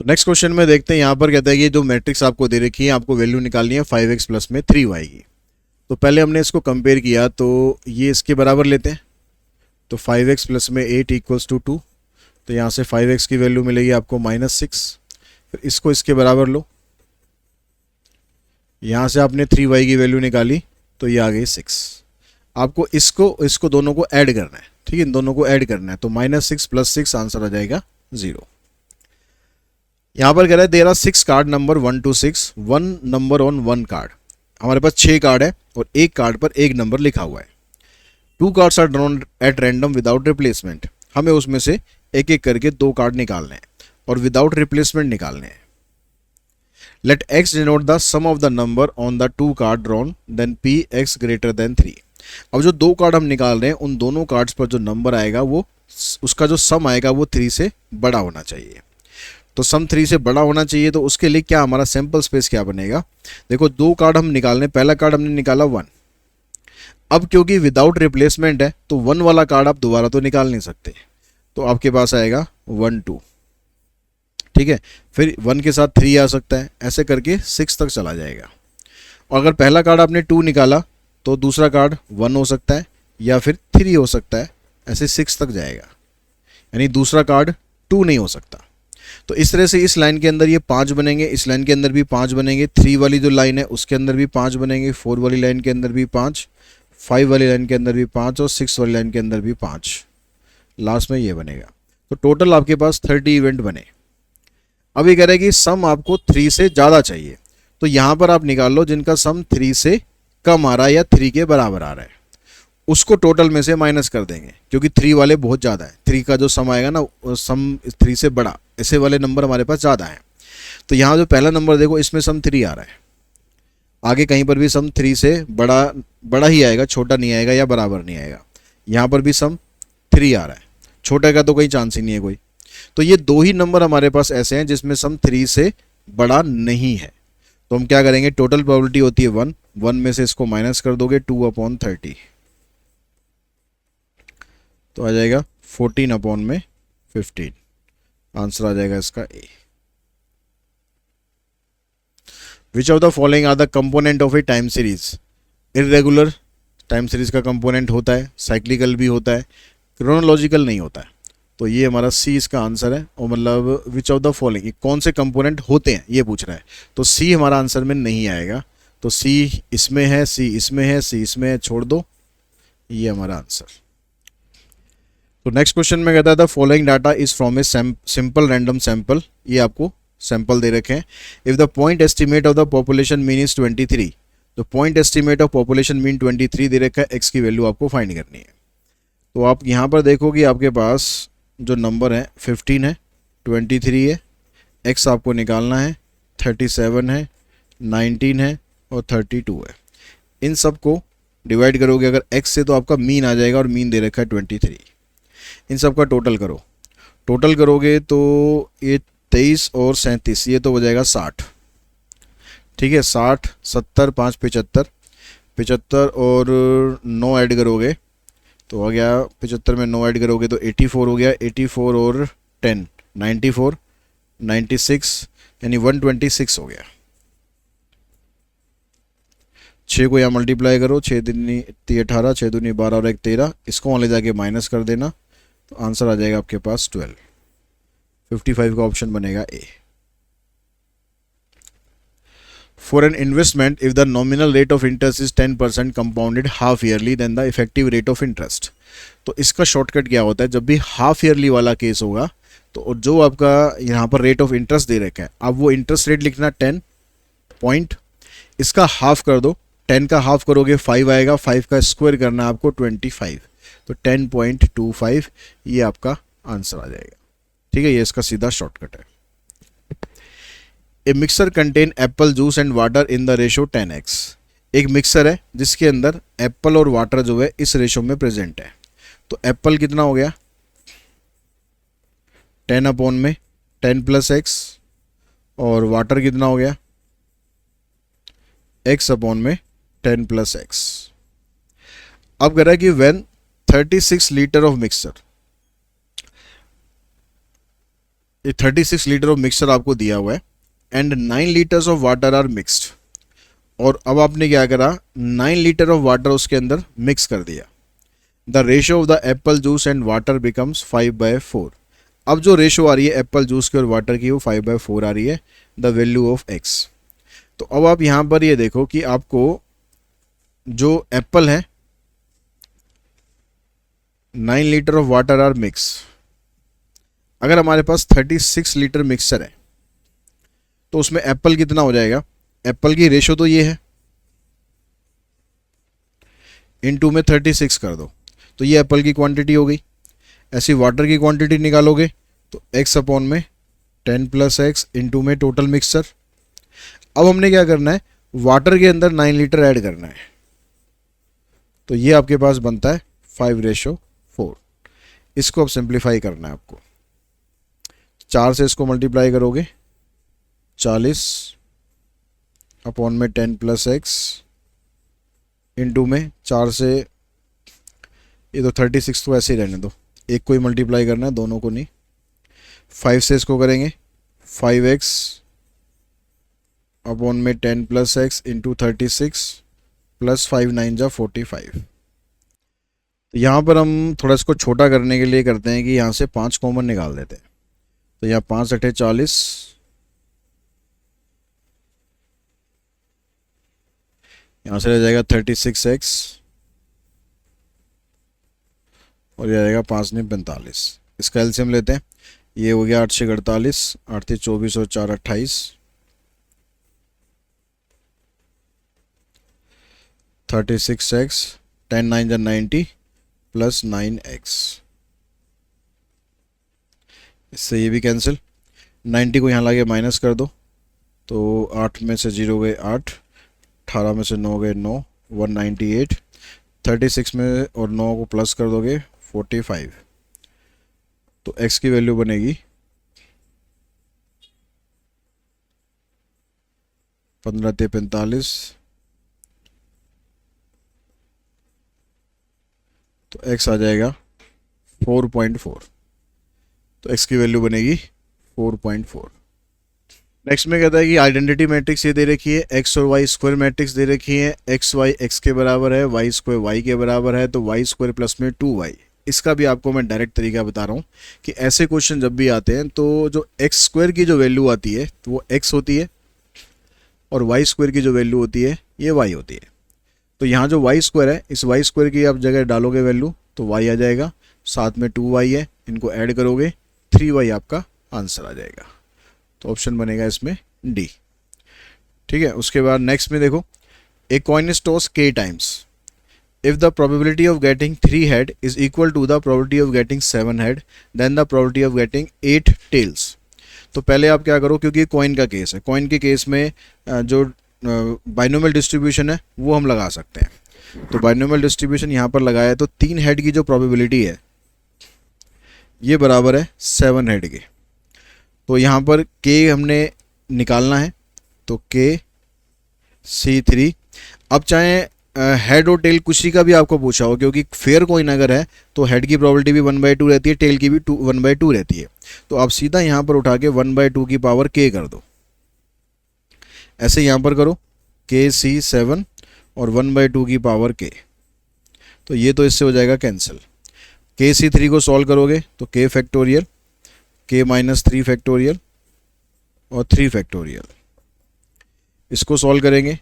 तो नेक्स्ट क्वेश्चन में देखते हैं, यहाँ पर कहता है कि जो मैट्रिक्स आपको दे रखी है आपको वैल्यू निकालनी है 5x प्लस में 3y की। तो पहले हमने इसको कंपेयर किया, तो ये इसके बराबर लेते हैं। तो 5x प्लस में 8 = 2, तो यहाँ से 5x की वैल्यू मिलेगी आपको -6। फिर इसको इसके बराबर लो, यहाँ से आपने 3y की वैल्यू निकाली तो ये आ गई 6। आपको इसको दोनों को ऐड करना है। ठीक है, इन दोनों को ऐड करना है, तो -6 + 6 आंसर आ जाएगा 0। यहाँ पर कह रहा है there are 6 card number 1 to 6, 1 number on 1 card. हमारे पास 6 कार्ड है और एक कार्ड पर एक नंबर लिखा हुआ है। 2 cards are drawn at random without replacement. हमें उसमें से एक एक करके 2 कार्ड निकालने हैं और विदाउट रिप्लेसमेंट निकालने हैं। Let x denote the sum of the number on the 2 card drawn, then px > 3। अब जो 2 कार्ड हम निकाल रहे हैं उन दोनों कार्ड्स पर जो नंबर आएगा वो उसका जो सम आएगा वो 3 से बड़ा होना चाहिए। तो सम 3 से बड़ा होना चाहिए, तो उसके लिए क्या हमारा सैंपल स्पेस क्या बनेगा? देखो 2 कार्ड हम निकाल रहे हैं, पहला कार्ड हमने निकाला 1। अब क्योंकि विदाउट रिप्लेसमेंट है तो 1 वाला कार्ड आप दोबारा तो निकाल नहीं सकते, तो आपके पास आएगा 1 2। ठीक है, फिर 1 के साथ 3 आ सकता है, ऐसे करके 6 तक चला जाएगा। और अगर पहला कार्ड आपने 2 निकाला तो दूसरा कार्ड 1 हो सकता है या फिर 3 हो सकता है, ऐसे 6 तक जाएगा, यानी दूसरा कार्ड 2 नहीं हो सकता। तो इस तरह से इस लाइन के अंदर ये 5 बनेंगे, इस लाइन के अंदर भी 5 बनेंगे, 3 वाली जो लाइन है उसके अंदर भी 5 बनेंगे, 4 वाली लाइन के अंदर भी 5, 5 वाली लाइन के अंदर भी 5 और 6 वाली लाइन के अंदर भी 5, लास्ट में ये बनेगा। तो टोटल आपके पास 30 इवेंट बने। अब ये कह रहा है कि सम आपको 3 से ज़्यादा चाहिए, तो यहाँ पर आप निकाल लो जिनका सम 3 से कम आ रहा है या 3 के बराबर आ रहा है, उसको टोटल में से माइनस कर देंगे, क्योंकि 3 वाले बहुत ज़्यादा है। 3 का जो सम आएगा ना, सम 3 से बड़ा, ऐसे वाले नंबर हमारे पास ज़्यादा हैं। तो यहाँ जो पहला नंबर देखो इसमें सम 3 आ रहा है, आगे कहीं पर भी सम 3 से बड़ा ही आएगा, छोटा नहीं आएगा या बराबर नहीं आएगा। यहाँ पर भी सम 3 आ रहा है, छोटे का तो कोई चांस ही नहीं है कोई। तो ये 2 ही नंबर हमारे पास ऐसे हैं जिसमें सम 3 से बड़ा नहीं है। तो हम क्या करेंगे, टोटल प्रोबेबिलिटी होती है 1, 1 में से इसको माइनस कर दोगे 2/30, तो आ जाएगा 14/15। आंसर आ जाएगा इसका A. Which of the following are the component of a time series? Irregular time series का कंपोनेंट होता है, साइक्लिकल भी होता है, क्रोनोलॉजिकल नहीं होता है। तो ये हमारा सी इसका आंसर है। और मतलब विच ऑफ द फॉलोइंग, कौन से कंपोनेंट होते हैं ये पूछ रहा है, तो सी हमारा आंसर में नहीं आएगा। तो सी इसमें है, सी इसमें है, सी इसमें है, छोड़ दो, ये हमारा आंसर। तो नेक्स्ट क्वेश्चन में कहता है the following data is from a simple random sample. ये आपको सैंपल दे रखे हैं। If the point estimate of the population mean is 23, तो point estimate of population mean 23 दे रखा है, एक्स की वैल्यू आपको फाइंड करनी है। तो आप यहाँ पर देखोगे आपके पास जो नंबर है 15 है, 23 है, एक्स आपको निकालना है, 37 है, 19 है और 32 है। इन सब को डिवाइड करोगे अगर एक्स से तो आपका मीन आ जाएगा, और मीन दे रखा है 23। इन सब का टोटल करो, टोटल करोगे तो ये 23 और 37, ये तो हो जाएगा 60। ठीक है, 60, 70, 5, 75, 75 और 9 ऐड करोगे तो आ गया, 75 में 9 ऐड करोगे तो 84 हो गया, 84 और 10 94, 96 यानी 126 हो गया। 6 को यहाँ मल्टीप्लाई करो, 6 दूनी 18, 6 दूनी 12 और 1 13, इसको वहाँ ले जाके माइनस कर देना, तो आंसर आ जाएगा आपके पास 12। 55 का ऑप्शन बनेगा ए। For an investment, if the nominal rate of interest is 10% compounded half yearly, then the effective rate of interest। तो इसका शॉर्टकट क्या होता है, जब भी हाफ ईयरली वाला केस होगा तो जो आपका यहाँ पर रेट ऑफ इंटरेस्ट दे रखा है, अब वो इंटरेस्ट रेट लिखना 10 पॉइंट, इसका हाफ कर दो, 10 का हाफ करोगे 5 आएगा, 5 का स्क्वायर करना है आपको 25, तो 10.25 ये आपका आंसर आ जाएगा। ठीक है, ये इसका सीधा शॉर्टकट है। A mixture contain apple juice and water in the ratio 10x। एक मिक्सर है जिसके अंदर एप्पल और वाटर जो है इस रेशो में प्रेजेंट है। तो एप्पल कितना हो गया 10 अपॉन में 10 प्लस एक्स, और वाटर कितना हो गया x अपॉन में 10 प्लस एक्स। अब कह रहा है कि व्हेन 36 लीटर ऑफ मिक्सर, ये 36 लीटर ऑफ मिक्सर आपको दिया हुआ है and 9 litres of water are mixed. और अब आपने क्या करा 9 लीटर ऑफ वाटर उसके अंदर मिक्स कर दिया। The ratio of the Apple juice and water becomes 5/4। अब जो रेशो आ रही है एप्पल जूस की और वाटर की वो 5/4 आ रही है, द वैल्यू ऑफ x। तो अब आप यहाँ पर ये देखो कि आपको जो एप्पल है 9 litre of water are mix, अगर हमारे पास 36 लीटर मिक्सर है तो उसमें एप्पल कितना हो जाएगा, एप्पल की रेशो तो ये है, इनटू में 36 कर दो तो ये एप्पल की क्वांटिटी हो गई। ऐसी वाटर की क्वांटिटी निकालोगे तो x अपॉन में 10 प्लस एक्स इंटू में टोटल मिक्सर। अब हमने क्या करना है वाटर के अंदर 9 लीटर ऐड करना है, तो ये आपके पास बनता है 5/4। इसको अब सिंप्लीफाई करना है आपको, 4 से इसको मल्टीप्लाई करोगे 40 अपॉन में 10 प्लस एक्स इंटू में 4 से, ये तो 36 तो ऐसे ही रहने दो, एक को ही मल्टीप्लाई करना है दोनों को नहीं। 5 से इसको करेंगे 5x अपॉन में 10 प्लस एक्स इंटू 36 प्लस 5 9 जा 45। तो यहाँ पर हम थोड़ा इसको छोटा करने के लिए करते हैं कि यहाँ से 5 कॉमन निकाल देते हैं। तो यहाँ 5 अठे 40, यहाँ से रह जाएगा 36x और यह आएगा 5 ने 45। इसका एलसीएम लेते हैं, ये हो गया 8 से 48, 8 से 24 और 4 28, 36x 10 9 जा 90 प्लस 9x। इससे ये भी कैंसिल, 90 को यहाँ लाके माइनस कर दो तो 8 में से 0 गए 8, 18 में से 9 गए 9, 198। 36 में और 9 को प्लस कर दोगे 45, तो x की वैल्यू बनेगी 15 ते 45, तो x आ जाएगा 4.4। तो x की वैल्यू बनेगी 4.4। नेक्स्ट में कहता है कि आइडेंटिटी मैट्रिक्स ये दे रखी है, x और y स्क्वायर मैट्रिक्स दे रखी है, x y x के बराबर है, y स्क्वायर y के बराबर है, तो y स्क्वायर प्लस में 2y। इसका भी आपको मैं डायरेक्ट तरीका बता रहा हूँ कि ऐसे क्वेश्चन जब भी आते हैं तो जो x स्क्वायर की जो वैल्यू आती है तो वो x होती है और y स्क्वायर की जो वैल्यू होती है ये y होती है। तो यहाँ जो y स्क्वायर है इस y स्क्वायर की आप जगह डालोगे वैल्यू तो y आ जाएगा, साथ में 2y है, इनको ऐड करोगे 3y आपका आंसर आ जाएगा। तो ऑप्शन बनेगा इसमें डी। ठीक है, उसके बाद नेक्स्ट में देखो, a coin is toss k times if the probability of getting 3 head is equal to the probability of getting 7 head then the probability of getting 8 tails. तो पहले आप क्या करो, क्योंकि कॉइन का केस है, कॉइन के केस में जो बाइनोमियल डिस्ट्रीब्यूशन है वो हम लगा सकते हैं। तो बाइनोमियल डिस्ट्रीब्यूशन यहाँ पर लगाया है तो 3 हेड की जो प्रोबेबिलिटी है ये बराबर है 7 हेड के। तो यहाँ पर k हमने निकालना है तो k C3। अब चाहे हेड और टेल कुछ का भी आपको पूछा हो, क्योंकि फेयर कॉइन अगर है तो हेड की प्रोबेबिलिटी भी 1/2 रहती है, टेल की भी 1/2 रहती है। तो आप सीधा यहाँ पर उठा के 1/2 की पावर k कर दो, ऐसे यहाँ पर करो KC7 और 1/2 की पावर k, तो ये तो इससे हो जाएगा कैंसिल। KC3 को सॉल्व करोगे तो k factorial, k minus 3 factorial और 3 फैक्टोरियल। इसको सॉल्व करेंगे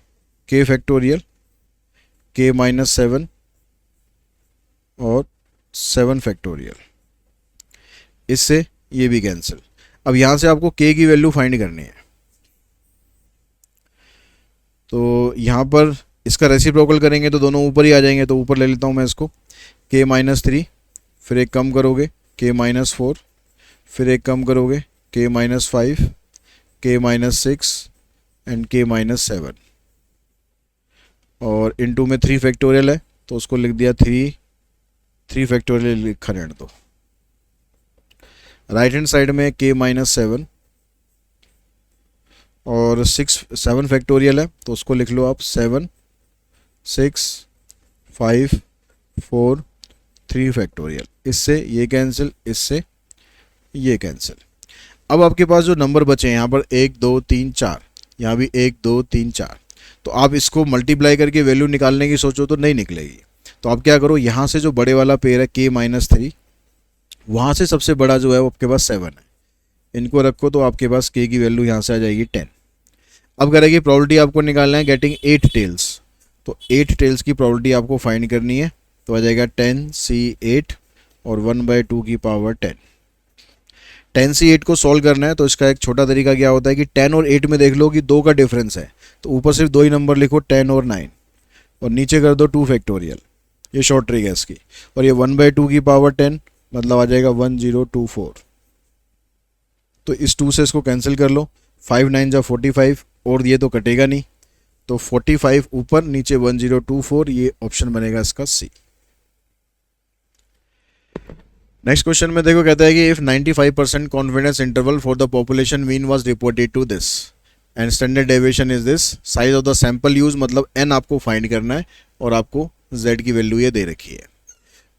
k फैक्टोरियल, k माइनस 7 और 7 फैक्टोरियल, इससे ये भी कैंसिल। अब यहाँ से आपको k की वैल्यू फाइंड करनी है, तो यहाँ पर इसका रेसिप्रोकल करेंगे तो दोनों ऊपर ही आ जाएंगे। तो ऊपर ले लेता हूँ मैं इसको, k माइनस 3, फिर एक कम करोगे k माइनस 4, फिर एक कम करोगे k minus 5, k-6 and k-7, और इनटू में 3 फैक्टोरियल है तो उसको लिख दिया 3 फैक्टोरियल लिखा रहने दो। राइट हैंड साइड में k-7 और 7 फैक्टोरियल है तो उसको लिख लो आप 7 6 5 4 3 फैक्टोरियल। इससे ये कैंसिल, इससे ये कैंसिल। अब आपके पास जो नंबर बचे हैं यहाँ पर 1 2 3 4, यहाँ भी 1 2 3 4, तो आप इसको मल्टीप्लाई करके वैल्यू निकालने की सोचो तो नहीं निकलेगी। तो आप क्या करो, यहाँ से जो बड़े वाला पेयर है k-3, वहाँ से सबसे बड़ा जो है वो आपके पास 7 है, इनको रखो तो आपके पास k की वैल्यू यहाँ से आ जाएगी 10। अब करेगी प्रोबेबिलिटी आपको निकालना है गेटिंग 8 टेल्स, तो 8 टेल्स की प्रोबेबिलिटी आपको फाइंड करनी है, तो आ जाएगा 10c8 और 1/2 की पावर 10। 10c8 को सॉल्व करना है तो इसका एक छोटा तरीका क्या होता है कि 10 और 8 में देख लो कि 2 का डिफरेंस है, तो ऊपर सिर्फ 2 ही नंबर लिखो 10 और 9, और नीचे कर दो 2 फैक्टोरियल, ये शॉर्ट ट्रिक है इसकी, और ये 1/2 की पावर 10 मतलब आ जाएगा 1024। तो इस 2 से इसको कैंसिल कर लो, 5 9 जा 45, और ये तो कटेगा नहीं, तो 45 ऊपर नीचे 1024, ये ऑप्शन बनेगा इसका सी। नेक्स्ट क्वेश्चन में देखो, कहता है कि if 95% confidence interval for the population mean was reported to this and standard deviation is this, size of the sample use, मतलब n आपको फाइंड करना है और आपको z की वैल्यू ये दे रखी है।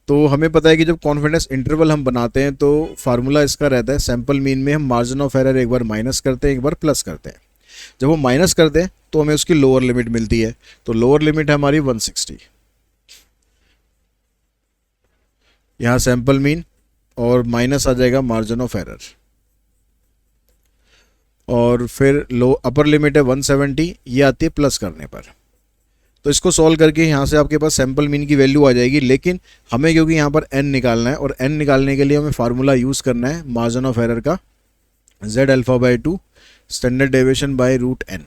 तो हमें पता है कि जब कॉन्फिडेंस इंटरवल हम बनाते हैं तो फार्मूला इसका रहता है, सैंपल मीन में हम मार्जिन ऑफ एरर एक बार माइनस करते हैं एक बार प्लस करते हैं। जब वो माइनस करते हैं तो हमें उसकी लोअर लिमिट मिलती है, तो लोअर लिमिट है हमारी 160, यहाँ सैंपल मीन और माइनस आ जाएगा मार्जिन ऑफ एरर, और फिर लो अपर लिमिट है 170, ये आती है प्लस करने पर। तो इसको सॉल्व करके यहाँ से आपके पास सैंपल मीन की वैल्यू आ जाएगी, लेकिन हमें क्योंकि यहाँ पर n निकालना है और n निकालने के लिए हमें फार्मूला यूज़ करना है मार्जिन ऑफ एरर का, z α/2 standard deviation by root n।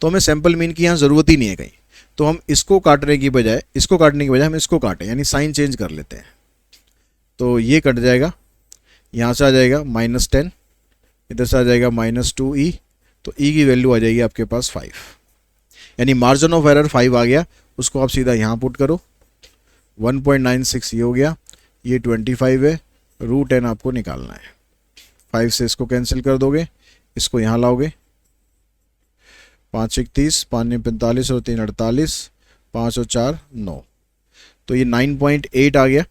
तो हमें सैंपल मीन की यहाँ ज़रूरत ही नहीं है कहीं, तो हम इसको काटने की बजाय हम इसको काटें, यानी साइन चेंज कर लेते हैं, तो ये कट जाएगा, यहाँ से आ जाएगा -10, इधर से आ जाएगा -2e, तो e की वैल्यू आ जाएगी आपके पास 5, यानी मार्जिन ऑफ एरर 5 आ गया, उसको आप सीधा यहाँ पुट करो, 1.96 ये हो गया, ये 25 है, रूट n आपको निकालना है, 5 से इसको कैंसिल कर दोगे, इसको यहाँ लाओगे, 5 1 30, 5 45 और 3 48, 5 और 4 9, तो ये 9.8 आ गया।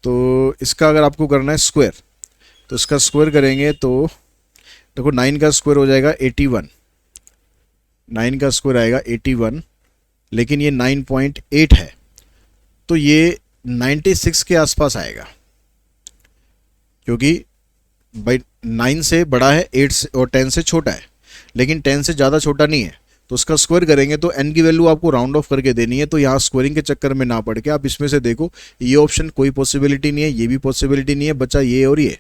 तो इसका अगर आपको करना है स्क्वायर, तो इसका स्क्वायर करेंगे तो देखो 9 का स्क्वायर हो जाएगा 81, 9 का स्क्वायर आएगा 81, लेकिन ये 9.8 है तो ये 96 के आसपास आएगा, क्योंकि भाई 9 से बड़ा है, 8 से और 10 से छोटा है, लेकिन 10 से ज़्यादा छोटा नहीं है, तो उसका स्क्वायर करेंगे तो n की वैल्यू आपको राउंड ऑफ करके देनी है, तो यहाँ स्क्वायरिंग के चक्कर में ना पड़ के आप इसमें से देखो, ये ऑप्शन कोई पॉसिबिलिटी नहीं है, ये भी पॉसिबिलिटी नहीं है, बचा ये और ये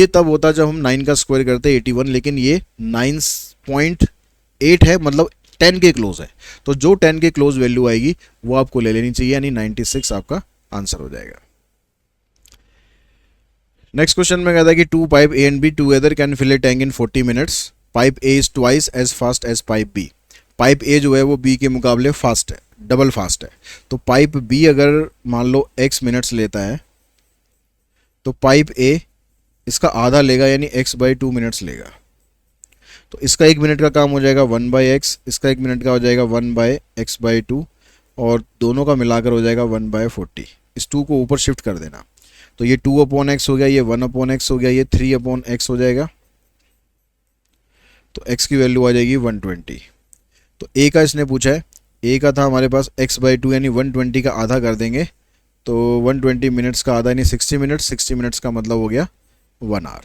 तब होता जब हम 9 का स्क्वायर करते 81, लेकिन ये 9.8 है, मतलब 10 के क्लोज है, तो जो 10 के क्लोज वैल्यू आएगी वो आपको ले लेनी चाहिए, यानी 96 आपका आंसर हो जाएगा। नेक्स्ट क्वेश्चन में कहता है कि 2 pipe A and B together can fill a tank in 40 minutes, pipe A is twice as fast as pipe B। Pipe A जो है वो B के मुकाबले फास्ट है, डबल फास्ट है, तो पाइप B अगर मान लो x मिनट्स लेता है तो पाइप A इसका आधा लेगा, यानी x/2 मिनट्स लेगा, तो इसका 1 मिनट का काम हो जाएगा 1/x, इसका 1 मिनट का हो जाएगा 1/x/2, और दोनों का मिलाकर हो जाएगा 1/40। इस 2 को ऊपर शिफ्ट कर देना, तो ये 2/x हो गया, ये 1/x हो गया, ये 3/x हो जाएगा, तो x की वैल्यू आ जाएगी 120। तो a का इसने पूछा है, a का था हमारे पास x/2, यानी 120 का आधा कर देंगे, तो 120 मिनट्स का आधा यानी 60 मिनट्स, 60 मिनट्स का मतलब हो गया 1 hour.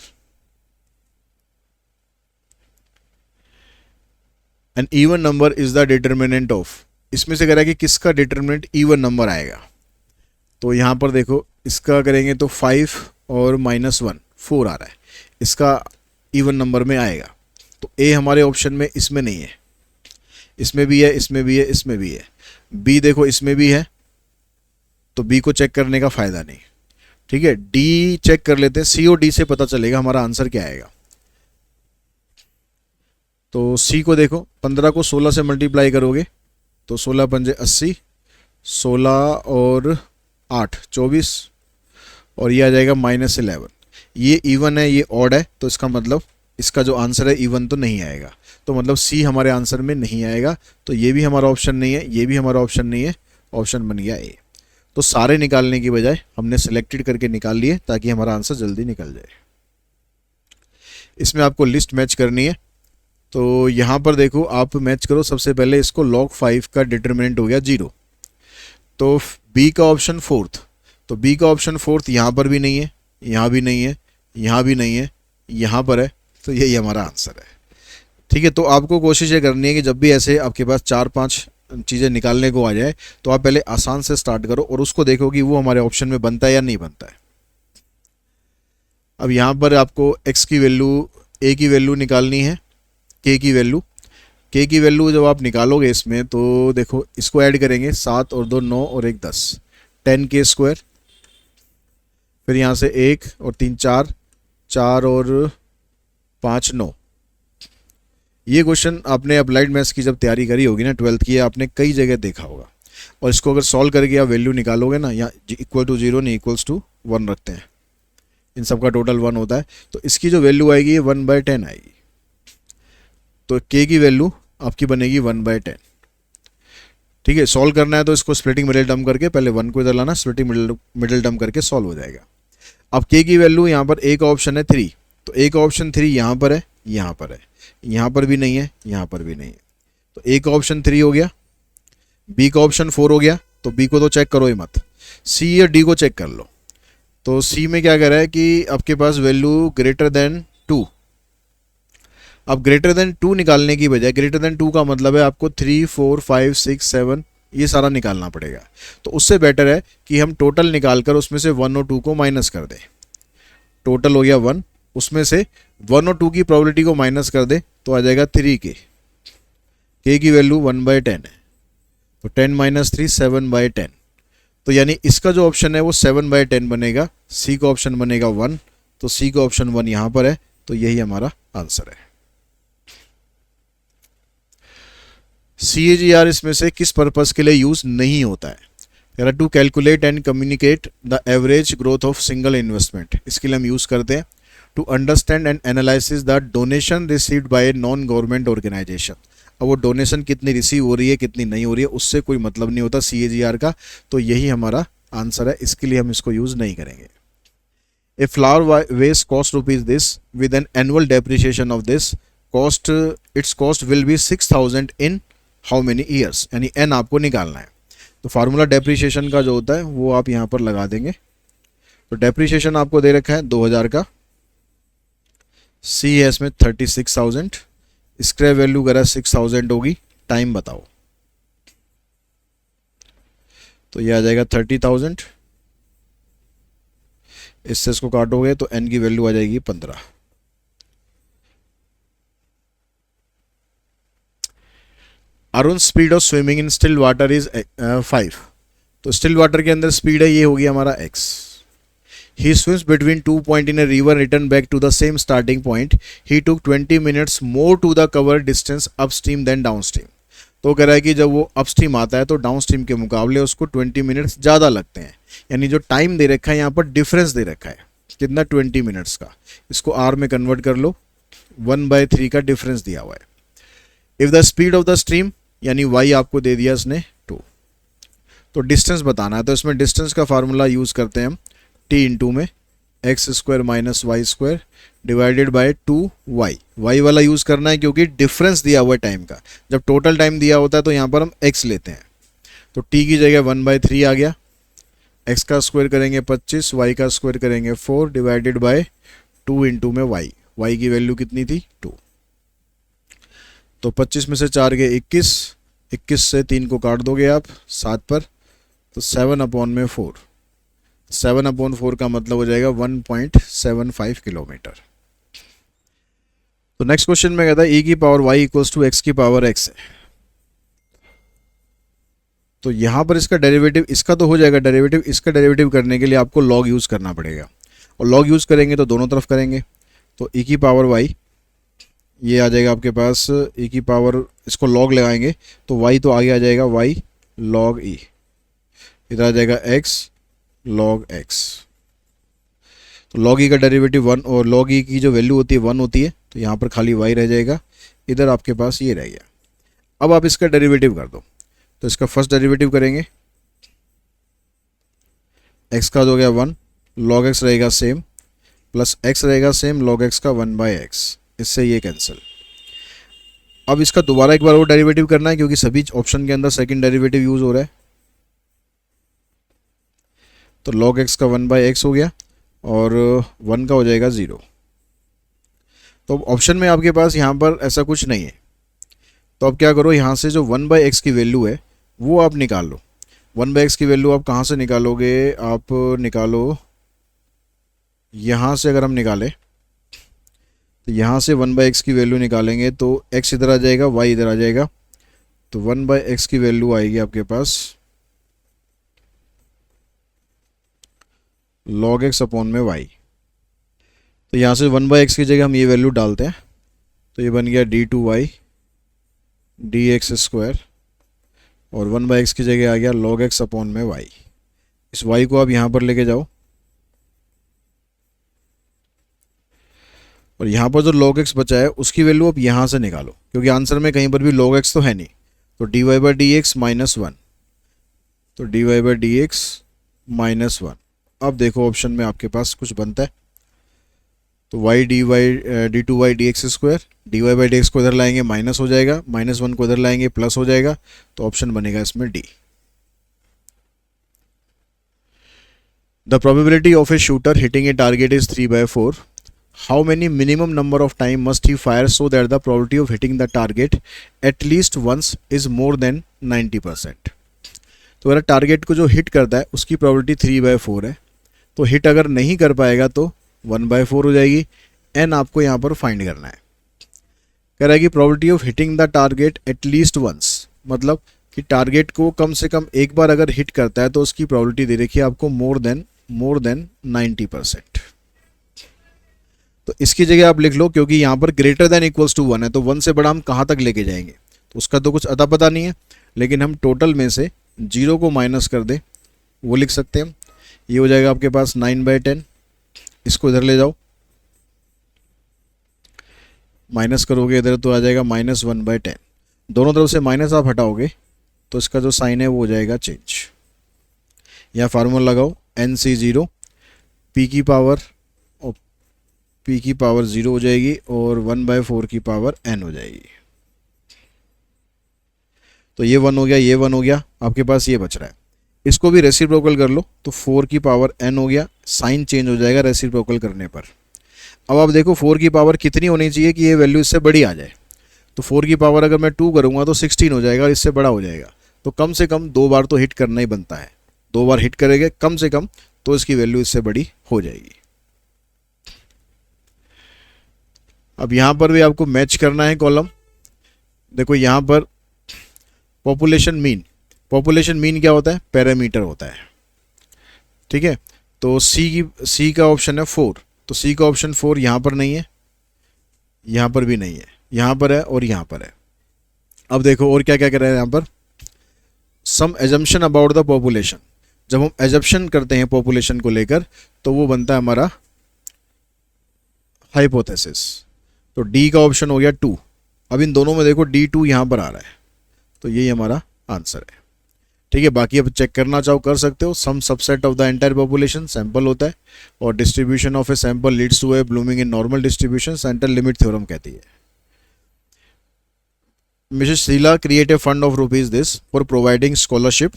An even number is the determinant of, इसमें से कह रहा है कि किसका डिटर्मिनेंट इवन नंबर आएगा, तो यहाँ पर देखो इसका करेंगे तो 5 और -1 4 आ रहा है, इसका इवन नंबर में आएगा, तो a हमारे ऑप्शन में इसमें नहीं है, इसमें भी है, इसमें भी है, इसमें भी है, b देखो इसमें भी है, तो b को चेक करने का फ़ायदा नहीं, ठीक है, d चेक कर लेते हैं, c और d से पता चलेगा हमारा आंसर क्या आएगा। तो सी को देखो, 15 को 16 से मल्टीप्लाई करोगे तो 16 पंजे 80, 16 और 8 24, और ये आ जाएगा -11। ये इवन है, ये ऑड है, तो इसका मतलब इसका जो आंसर है इवन तो नहीं आएगा, तो मतलब सी हमारे आंसर में नहीं आएगा। तो ये भी हमारा ऑप्शन नहीं है, ये भी हमारा ऑप्शन नहीं है, ऑप्शन बन गया ए। तो सारे निकालने की बजाय हमने सिलेक्टेड करके निकाल लिए ताकि हमारा आंसर जल्दी निकल जाए। इसमें आपको लिस्ट मैच करनी है, तो यहाँ पर देखो आप मैच करो। सबसे पहले इसको log 5 का डिटर्मिनेंट हो गया 0, तो बी का ऑप्शन फोर्थ, तो बी का ऑप्शन फोर्थ यहाँ पर भी नहीं है, यहाँ भी नहीं है, यहाँ भी नहीं है, यहाँ पर है, तो यही हमारा आंसर है। ठीक है, तो आपको कोशिश ये करनी है कि जब भी ऐसे आपके पास 4-5 चीज़ें निकालने को आ जाए तो आप पहले आसान से स्टार्ट करो और उसको देखो कि वो हमारे ऑप्शन में बनता है या नहीं बनता है। अब यहाँ पर आपको x की वैल्यू, a की वैल्यू निकालनी है, k की वैल्यू। k की वैल्यू जब आप निकालोगे इसमें तो देखो इसको ऐड करेंगे, 7 और 2 9 और 1 10, 10k स्क्वायर। फिर यहाँ से 1 और 3 4, 4 और 5 9। ये क्वेश्चन आपने अप्लाइड मैथ्स की जब तैयारी करी होगी ना 12th की, आपने कई जगह देखा होगा। और इसको अगर सॉल्व करके आप वैल्यू निकालोगे ना, यहाँ इक्वल टू 0 नहीं, इक्वल्स टू 1 रखते हैं, इन सब का टोटल 1 होता है, तो इसकी जो वैल्यू आएगी ये 1/10 आएगी। तो k की वैल्यू आपकी बनेगी 1/10। ठीक है, सॉल्व करना है तो इसको स्प्लिटिंग मिडिल टर्म करके पहले 1 को इधर लाना, स्प्लिटिंग मिडिल टर्म करके सॉल्व हो जाएगा। अब k की वैल्यू यहाँ पर a का ऑप्शन है 3, तो a का ऑप्शन 3 यहाँ पर है, यहाँ पर है, यहाँ पर भी नहीं है, यहाँ पर भी नहीं है, तो a का ऑप्शन 3 हो गया। b का ऑप्शन 4 हो गया, तो b को तो चेक करो ही मत, c या d को चेक कर लो। तो c में क्या कह रहा है कि आपके पास वैल्यू ग्रेटर देन 2। अब ग्रेटर देन 2 निकालने की बजाय, ग्रेटर देन 2 का मतलब है आपको 3 4 5 6 7 ये सारा निकालना पड़ेगा। तो उससे बेटर है कि हम टोटल निकाल कर उसमें से 1 और 2 को माइनस कर दें। टोटल हो गया 1, उसमें से 1 और 2 की प्रोबेबिलिटी को माइनस कर दे तो आ जाएगा 3k। k की वैल्यू 1/10 है, तो 10 - 3 7/10, तो यानी इसका जो ऑप्शन है वो 7/10 बनेगा। c का ऑप्शन बनेगा 1, तो c का ऑप्शन 1 यहाँ पर है, तो यही हमारा आंसर है। CAGR इसमें से किस पर्पस के लिए यूज नहीं होता है? कह रहा to calculate and communicate the average growth of single investment, इसके लिए हम यूज करते हैं। To understand and analysis the donation received by a non government organisation, अब वो डोनेशन कितनी रिसीव हो रही है कितनी नहीं हो रही है उससे कोई मतलब नहीं होता CAGR का, तो यही हमारा आंसर है, इसके लिए हम इसको यूज नहीं करेंगे। A flower waste cost rupees this with an annual depreciation of this cost, its cost will be 6000 in how many years, यानी n आपको निकालना है। तो फार्मूला डेप्रिसिएशन का जो होता है वो आप यहाँ पर लगा देंगे। तो डेप्रिसिएशन आपको दे रखा है 2000 का, C है इसमें 36,000, स्क्रैप वैल्यू करा 6000 होगी, टाइम बताओ, तो ये आ जाएगा 30,000, इससे इसको काटोगे तो n की वैल्यू आ जाएगी 15। Arun speed of swimming in still water is 5, तो स्टिल वाटर के अंदर स्पीड है, ये होगी हमारा x। He swims between 2 points in a river, return back to the same starting point. He took 20 minutes more to the cover distance upstream than downstream. तो कह रहा है कि जब वो अपस्ट्रीम आता है तो डाउनस्ट्रीम के मुकाबले उसको 20 मिनट्स ज़्यादा लगते हैं, यानी जो टाइम दे रखा है यहाँ पर डिफरेंस दे रखा है कितना 20 मिनट्स का, इसको r में कन्वर्ट कर लो, 1/3 का डिफरेंस दिया हुआ है। If the speed of the stream, यानी y आपको दे दिया इसने 2, तो डिस्टेंस बताना है, तो इसमें डिस्टेंस का फार्मूला यूज़ करते हैं हम t इंटू में x² - y² divided by 2y, y वाला यूज़ करना है क्योंकि डिफरेंस दिया हुआ है टाइम का, जब टोटल टाइम दिया होता है तो यहाँ पर हम x लेते हैं, तो t की जगह 1/3 आ गया, x का स्क्वायर करेंगे 25, y का स्क्वायर करेंगे 4 डिवाइडेड बाय 2 इंटू में y की वैल्यू कितनी थी 2, तो 25 में से 4 गए 21, 21 से 3 को काट दोगे आप 7 पर, तो 7/4, 7/4 का मतलब हो जाएगा 1.75 किलोमीटर। तो नेक्स्ट क्वेश्चन में कहता है e की power y equals to x की पावर x है, तो यहाँ पर इसका डेरिवेटिव, इसका तो हो जाएगा डेरिवेटिव, इसका डेरिवेटिव करने के लिए आपको लॉग यूज़ करना पड़ेगा, और लॉग यूज़ करेंगे तो दोनों तरफ करेंगे, तो e की पावर y ये आ जाएगा आपके पास e की पावर, इसको log लगाएंगे तो y तो आगे आ जाएगा y log e, इधर आ जाएगा x log x। तो log e का डेरिवेटिव 1 और log e की जो वैल्यू होती है 1 होती है, तो यहाँ पर खाली y रह जाएगा, इधर आपके पास ये रह गया। अब आप इसका डेरिवेटिव कर दो, तो इसका फर्स्ट डेरिवेटिव करेंगे, x का हो गया 1, log x रहेगा सेम, प्लस x रहेगा सेम, log x का 1/x, इससे ये कैंसिल। अब इसका दोबारा एक बार और डेरिवेटिव करना है क्योंकि सभी ऑप्शन के अंदर सेकंड डेरिवेटिव यूज हो रहा है। तो log x का 1/x हो गया और 1 का हो जाएगा 0। तो ऑप्शन में आपके पास यहाँ पर ऐसा कुछ नहीं है, तो अब क्या करो, यहाँ से जो 1/x की वैल्यू है वो आप निकाल लो। 1/x की वैल्यू आप कहाँ से निकालोगे, आप निकालो यहाँ से। अगर हम निकालें तो यहाँ से 1/x की वैल्यू निकालेंगे तो x इधर आ जाएगा, y इधर आ जाएगा, तो 1/x की वैल्यू आएगी आपके पास log x अपॉन में y। तो यहाँ से 1/x की जगह हम ये वैल्यू डालते हैं, तो ये बन गया d2y dx स्क्वायर, और 1/x की जगह आ गया log x अपॉन में y। इस y को आप यहाँ पर लेके जाओ, और यहाँ पर जो log x बचा है उसकी वैल्यू आप यहाँ से निकालो, क्योंकि आंसर में कहीं पर भी log x तो है नहीं। तो dy/dx -1, तो dy/dx -1। अब देखो ऑप्शन में आपके पास कुछ बनता है, तो y d2y dx square, dy/dx को इधर लाएंगे माइनस हो जाएगा, -1 को इधर लाएंगे प्लस हो जाएगा, तो ऑप्शन बनेगा इसमें D. The probability of a shooter hitting a target is 3/4। How many minimum number of time must he fire so that the probability of hitting the target at least once is more than 90%? तो अगर target को जो hit करता है उसकी probability 3/4 है, तो hit अगर नहीं कर पाएगा तो 1/4 हो जाएगी। एन आपको यहाँ पर फाइंड करना है। कह रहा है कि probability of hitting the target at least once, मतलब कि टारगेट को कम से कम एक बार अगर हिट करता है तो उसकी प्रोबेबिलिटी दे रखी है आपको मोर देन 90%। तो इसकी जगह आप लिख लो, क्योंकि यहाँ पर ग्रेटर देन इक्वल्स टू 1 है, तो 1 से बड़ा हम कहाँ तक लेके जाएंगे, तो उसका तो कुछ अता पता नहीं है, लेकिन हम टोटल में से 0 को माइनस कर दें वो लिख सकते हैं हम। ये हो जाएगा आपके पास 9/10, इसको इधर ले जाओ, माइनस करोगे इधर तो आ जाएगा -1/10। दोनों तरफ से माइनस आप हटाओगे तो इसका जो साइन है वो हो जाएगा चेंज। यहाँ फार्मूला लगाओ NC0, P की पावर 0 हो जाएगी और 1/4 की पावर n हो जाएगी। तो ये 1 हो गया, ये 1 हो गया, आपके पास ये बच रहा है। इसको भी रेसिप्रोकल कर लो तो 4 की पावर n हो गया, साइन चेंज हो जाएगा रेसिप्रोकल करने पर। अब आप देखो 4 की पावर कितनी होनी चाहिए कि ये वैल्यू इससे बड़ी आ जाए। तो 4 की पावर अगर मैं 2 करूँगा तो 16 हो जाएगा और इससे बड़ा हो जाएगा। तो कम से कम 2 बार तो हिट करना ही बनता है, 2 बार हिट करेंगे कम से कम तो इसकी वैल्यू इससे बड़ी हो जाएगी। अब यहाँ पर भी आपको मैच करना है कॉलम। देखो यहाँ पर पॉपुलेशन मीन क्या होता है, पैरामीटर होता है, ठीक है। तो सी का ऑप्शन है 4, तो सी का ऑप्शन 4 यहाँ पर नहीं है, यहाँ पर भी नहीं है, यहाँ पर है और यहाँ पर है। अब देखो और क्या क्या कर रहे हैं यहाँ पर, सम एजम्पशन अबाउट द पॉपुलेशन। जब हम एजम्पशन करते हैं पॉपुलेशन को लेकर तो वो बनता है हमारा हाइपोथेसिस। तो डी का ऑप्शन हो गया 2। अब इन दोनों में देखो D2 यहाँ पर आ रहा है, तो यही हमारा आंसर है, ठीक है। बाकी अब चेक करना चाहो कर सकते हो। Some subset of the entire population sample होता है, और distribution of a sample leads to a blooming in normal distribution, central limit theorem कहती है। Mrs Sheela create a fund of rupees this for providing scholarship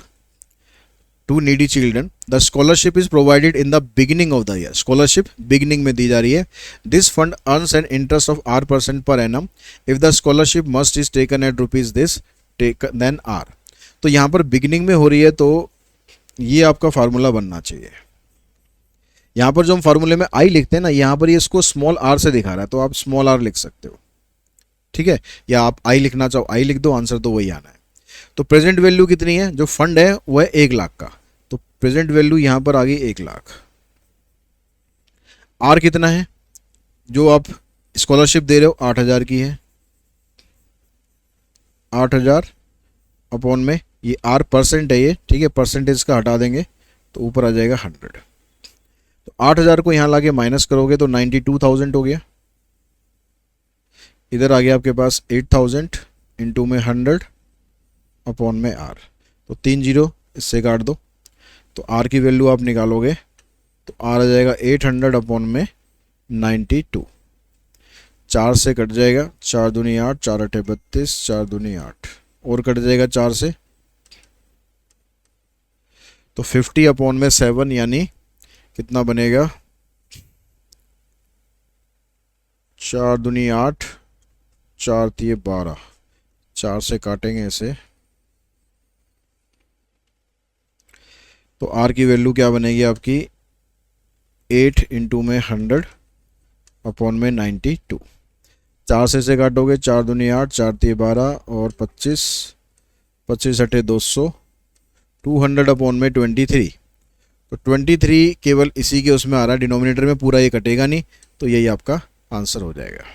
to needy children. The scholarship is provided in the beginning of the year. Scholarship beginning में दी जा रही है। This fund earns an interest of R% per annum. If the scholarship must is taken at rupees this then R। तो यहाँ पर beginning में हो रही है, तो ये आपका फार्मूला बनना चाहिए। यहाँ पर जो हम फार्मूले में I लिखते हैं ना, यहाँ पर ये इसको स्मॉल r से दिखा रहा है, तो आप स्मॉल r लिख सकते हो, ठीक है। या आप I लिखना चाहो I लिख दो, आंसर तो वही आना है। तो प्रेजेंट वैल्यू कितनी है, जो फंड है वो है 1 लाख का, तो प्रेजेंट वैल्यू यहां पर आ गई 1 लाख। आर कितना है, जो आप स्कॉलरशिप दे रहे हो 8,000 की है, 8,000 अपॉन में ये R परसेंट है ये, ठीक है, परसेंटेज का हटा देंगे तो ऊपर आ जाएगा 100। तो 8,000 को यहाँ लाके माइनस करोगे तो 92,000 हो गया। इधर आ गया आपके पास 8,000 इंटू में 100 अपॉन में R, तो 3 जीरो इससे काट दो, तो R की वैल्यू आप निकालोगे तो R आ जाएगा 800 अपॉन में 92, 4 से कट जाएगा, 4 दूनी 8, 4 अठे 32, 4 दूनी 8 और कट जाएगा 4 से, तो 50 अपॉन में 7 यानी कितना बनेगा, 4 दूनी 8, 4 तिये 12, 4 से काटेंगे ऐसे, तो R की वैल्यू क्या बनेगी आपकी 8 इंटू में 100 अपॉन में 92, 4 से काटोगे, 4 दूनी 8, 4 तिये 12 और 25, 25 अठे 200, 200 अपॉन में 23, तो 23 केवल इसी के उसमें आ रहा है डिनोमिनेटर में, पूरा ये कटेगा नहीं, तो यही आपका आंसर हो जाएगा।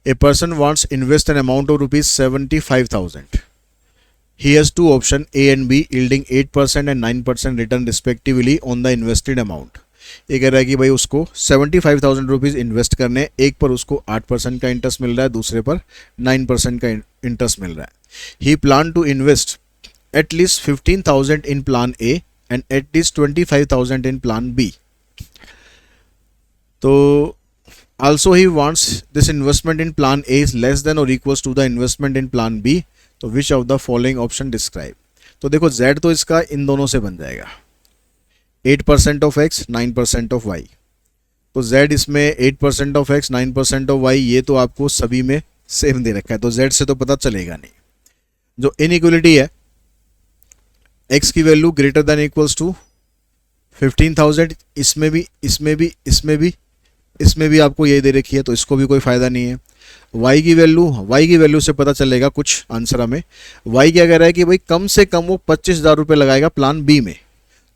A person wants invest an amount of ₹75,000. He has two options A and B yielding 8% and 9% return respectively on the invested amount. ये कह रहा है कि भाई उसको 75,000 रुपीज़ इन्वेस्ट करने, एक पर उसको 8% का इंटरेस्ट मिल रहा है, दूसरे पर 9% का इंटरेस्ट मिल रहा है। He planned to invest at least 15,000 in plan A and at least 25,000 in plan B. तो also he wants this investment in plan A is less than or equals to the investment in plan B. तो विच of the following option describe. तो देखो Z तो इसका इन दोनों से बन जाएगा, 8% ऑफ X, 9% ऑफ Y। तो Z इसमें 8% ऑफ X, 9% ऑफ Y, ये तो आपको सभी में सेम दे रखा है, तो Z से तो पता चलेगा नहीं। जो इनइक्वलिटी है, X की value greater than equals to 15,000, इसमें भी, इसमें भी, इसमें भी, इसमें भी आपको ये दे रखी है, तो इसको भी कोई फ़ायदा नहीं है। y की वैल्यू से पता चलेगा कुछ आंसर हमें। y क्या कह रहा है कि भाई कम से कम वो 25,000 रुपये लगाएगा प्लान बी में,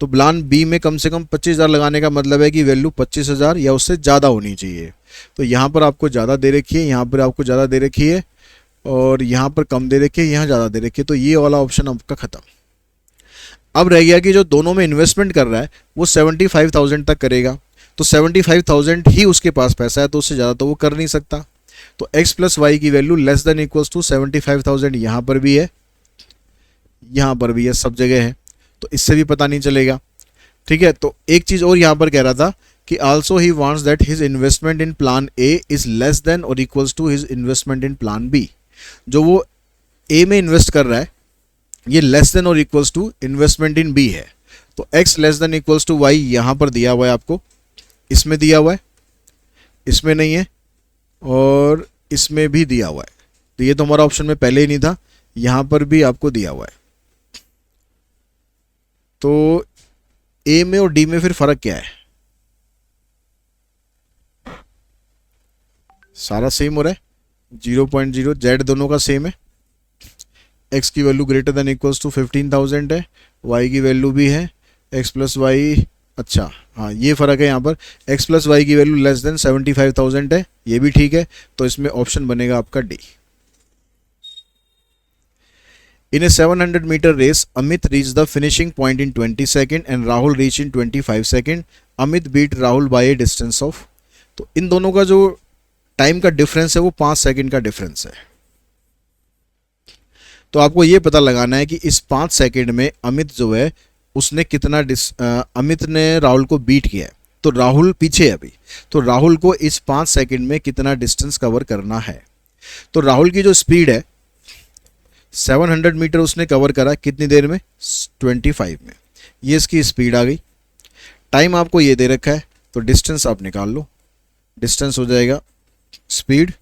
तो प्लान बी में कम से कम 25,000 लगाने का मतलब है कि वैल्यू 25,000 या उससे ज़्यादा होनी चाहिए। तो यहाँ पर आपको ज़्यादा दे रखी है, यहाँ पर आपको ज़्यादा दे रखी है, और यहाँ पर कम दे रखी है, यहाँ ज़्यादा दे रखी है, तो ये वाला ऑप्शन आपका ख़त्म। अब रह गया कि जो दोनों में इन्वेस्टमेंट कर रहा है वो 75,000 तक करेगा, तो 75,000 ही उसके पास पैसा है, तो उससे ज़्यादा तो वो कर नहीं सकता। तो x प्लस वाई की value less than equals to 75,000 यहाँ पर भी है, यहाँ पर भी है, सब जगह है, तो इससे भी पता नहीं चलेगा। ठीक है, तो एक चीज़ और यहाँ पर कह रहा था कि also he wants that his investment in plan A is less than और equals to his investment in plan B. जो वो ए में इन्वेस्ट कर रहा है ये लेस देन और equals to investment in B है, तो x less than equals to Y यहाँ पर दिया हुआ है आपको, इसमें दिया हुआ है, इसमें नहीं है, और इसमें भी दिया हुआ है, तो ये तो हमारा ऑप्शन में पहले ही नहीं था, यहाँ पर भी आपको दिया हुआ है। तो ए में और डी में फिर फर्क क्या है, सारा सेम हो रहा है, 0.0, Z दोनों का सेम है, x की value greater than equals to 15,000 है, y की वैल्यू भी है, x प्लस वाई, अच्छा हाँ ये फ़र्क है यहाँ पर, x प्लस वाई की वैल्यू लेस देन 75,000 है, ये भी ठीक है, तो इसमें ऑप्शन बनेगा आपका D. In a 700 metre race Amit reach the finishing point in 20 second and Rahul reach in 25 second. Amit beat Rahul by a distance of, तो इन दोनों का जो टाइम का डिफरेंस है वो 5 सेकेंड का डिफरेंस है। तो आपको ये पता लगाना है कि इस 5 सेकेंड में अमित जो है उसने कितना अमित ने राहुल को बीट किया है, तो राहुल पीछे है अभी, तो राहुल को इस 5 सेकेंड में कितना डिस्टेंस कवर करना है। तो राहुल की जो स्पीड है 700 मीटर उसने कवर करा कितनी देर में, 25 में, ये इसकी स्पीड आ गई। टाइम आपको ये दे रखा है, तो डिस्टेंस आप निकाल लो, डिस्टेंस हो जाएगा स्पीड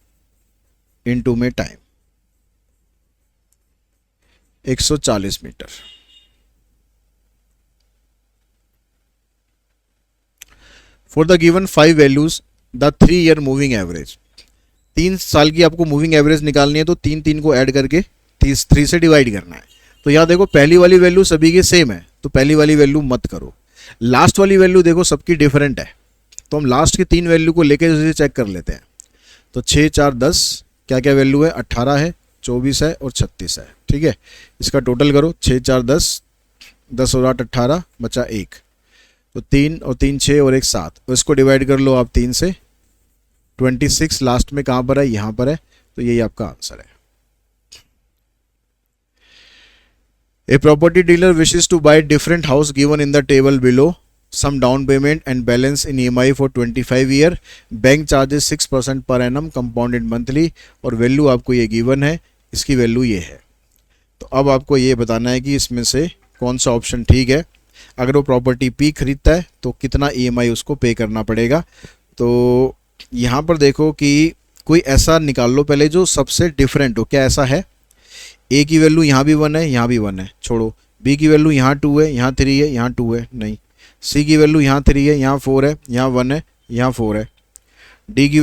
इनटू में time, 140 metre. For the given 5 values the 3 year moving average, 3 साल की आपको मूविंग एवरेज निकालनी है, तो 3 को ऐड करके 3 से डिवाइड करना है। तो यहाँ देखो पहली वाली वैल्यू सभी की सेम है, तो पहली वाली वैल्यू मत करो, लास्ट वाली वैल्यू देखो सबकी डिफरेंट है, तो हम लास्ट की 3 वैल्यू को लेके उसे चेक कर लेते हैं। तो 6 4 10 क्या क्या वैल्यू है, 18 है, 24 है और 36 है। ठीक है, इसका टोटल करो, 6 4 10, 10 और 8 18, बचा 1, तो 3 और 3 6 और 1 7, तो इसको डिवाइड कर लो आप 3 से। 26 लास्ट में कहाँ पर है, यहाँ पर है, तो यही आपका आंसर है। A property dealer wishes to buy different house given in the table below. Some down payment and balance in EMI for 25 year. Bank charges 6% per annum compounded monthly और वैल्यू आपको ये गिवन है, इसकी value ये है। तो अब आपको ये बताना है कि इसमें से कौन सा ऑप्शन ठीक है। अगर वो प्रॉपर्टी पी खरीदता है तो कितना EMI उसको पे करना पड़ेगा। तो यहाँ पर देखो कि कोई ऐसा निकाल लो पहले जो सबसे डिफरेंट हो। क्या ऐसा है, ए की वैल्यू यहाँ भी 1 है, यहाँ भी 1 है, छोड़ो। बी की वैल्यू यहाँ 2 है, यहाँ 3 है, यहाँ 2 है, नहीं। सी की वैल्यू यहाँ 3 है, यहाँ 4 है, यहाँ 1 है, यहाँ 4 है। डी की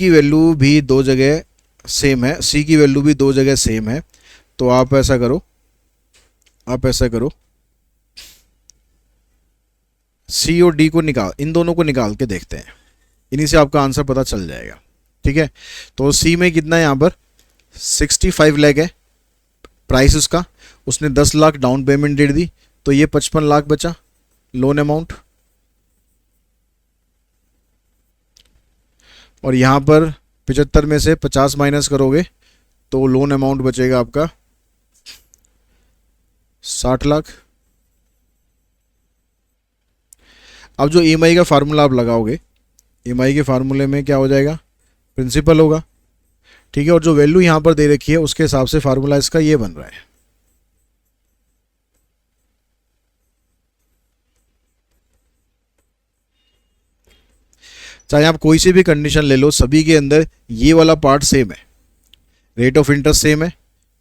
वैल्यू भी 2 जगह सेम है, सी की वैल्यू भी 2 जगह सेम है। तो आप ऐसा करो, सी और डी को इन दोनों को निकाल के देखते हैं, इन्हीं से आपका आंसर पता चल जाएगा। ठीक है, तो सी में कितना है, यहाँ पर 65 लाख है प्राइस उसका, उसने 10 लाख डाउन पेमेंट दे दी, तो ये 55 लाख बचा लोन अमाउंट। और यहाँ पर 75 में से 50 माइनस करोगे तो लोन अमाउंट बचेगा आपका 60 लाख। अब जो EMI का फार्मूला आप लगाओगे, EMI के फार्मूले में क्या हो जाएगा, प्रिंसिपल होगा। ठीक है, और जो वैल्यू यहाँ पर दे रखी है उसके हिसाब से फार्मूला इसका ये बन रहा है। चाहे आप कोई सी भी कंडीशन ले लो, सभी के अंदर ये वाला पार्ट सेम है, रेट ऑफ इंटरेस्ट सेम है।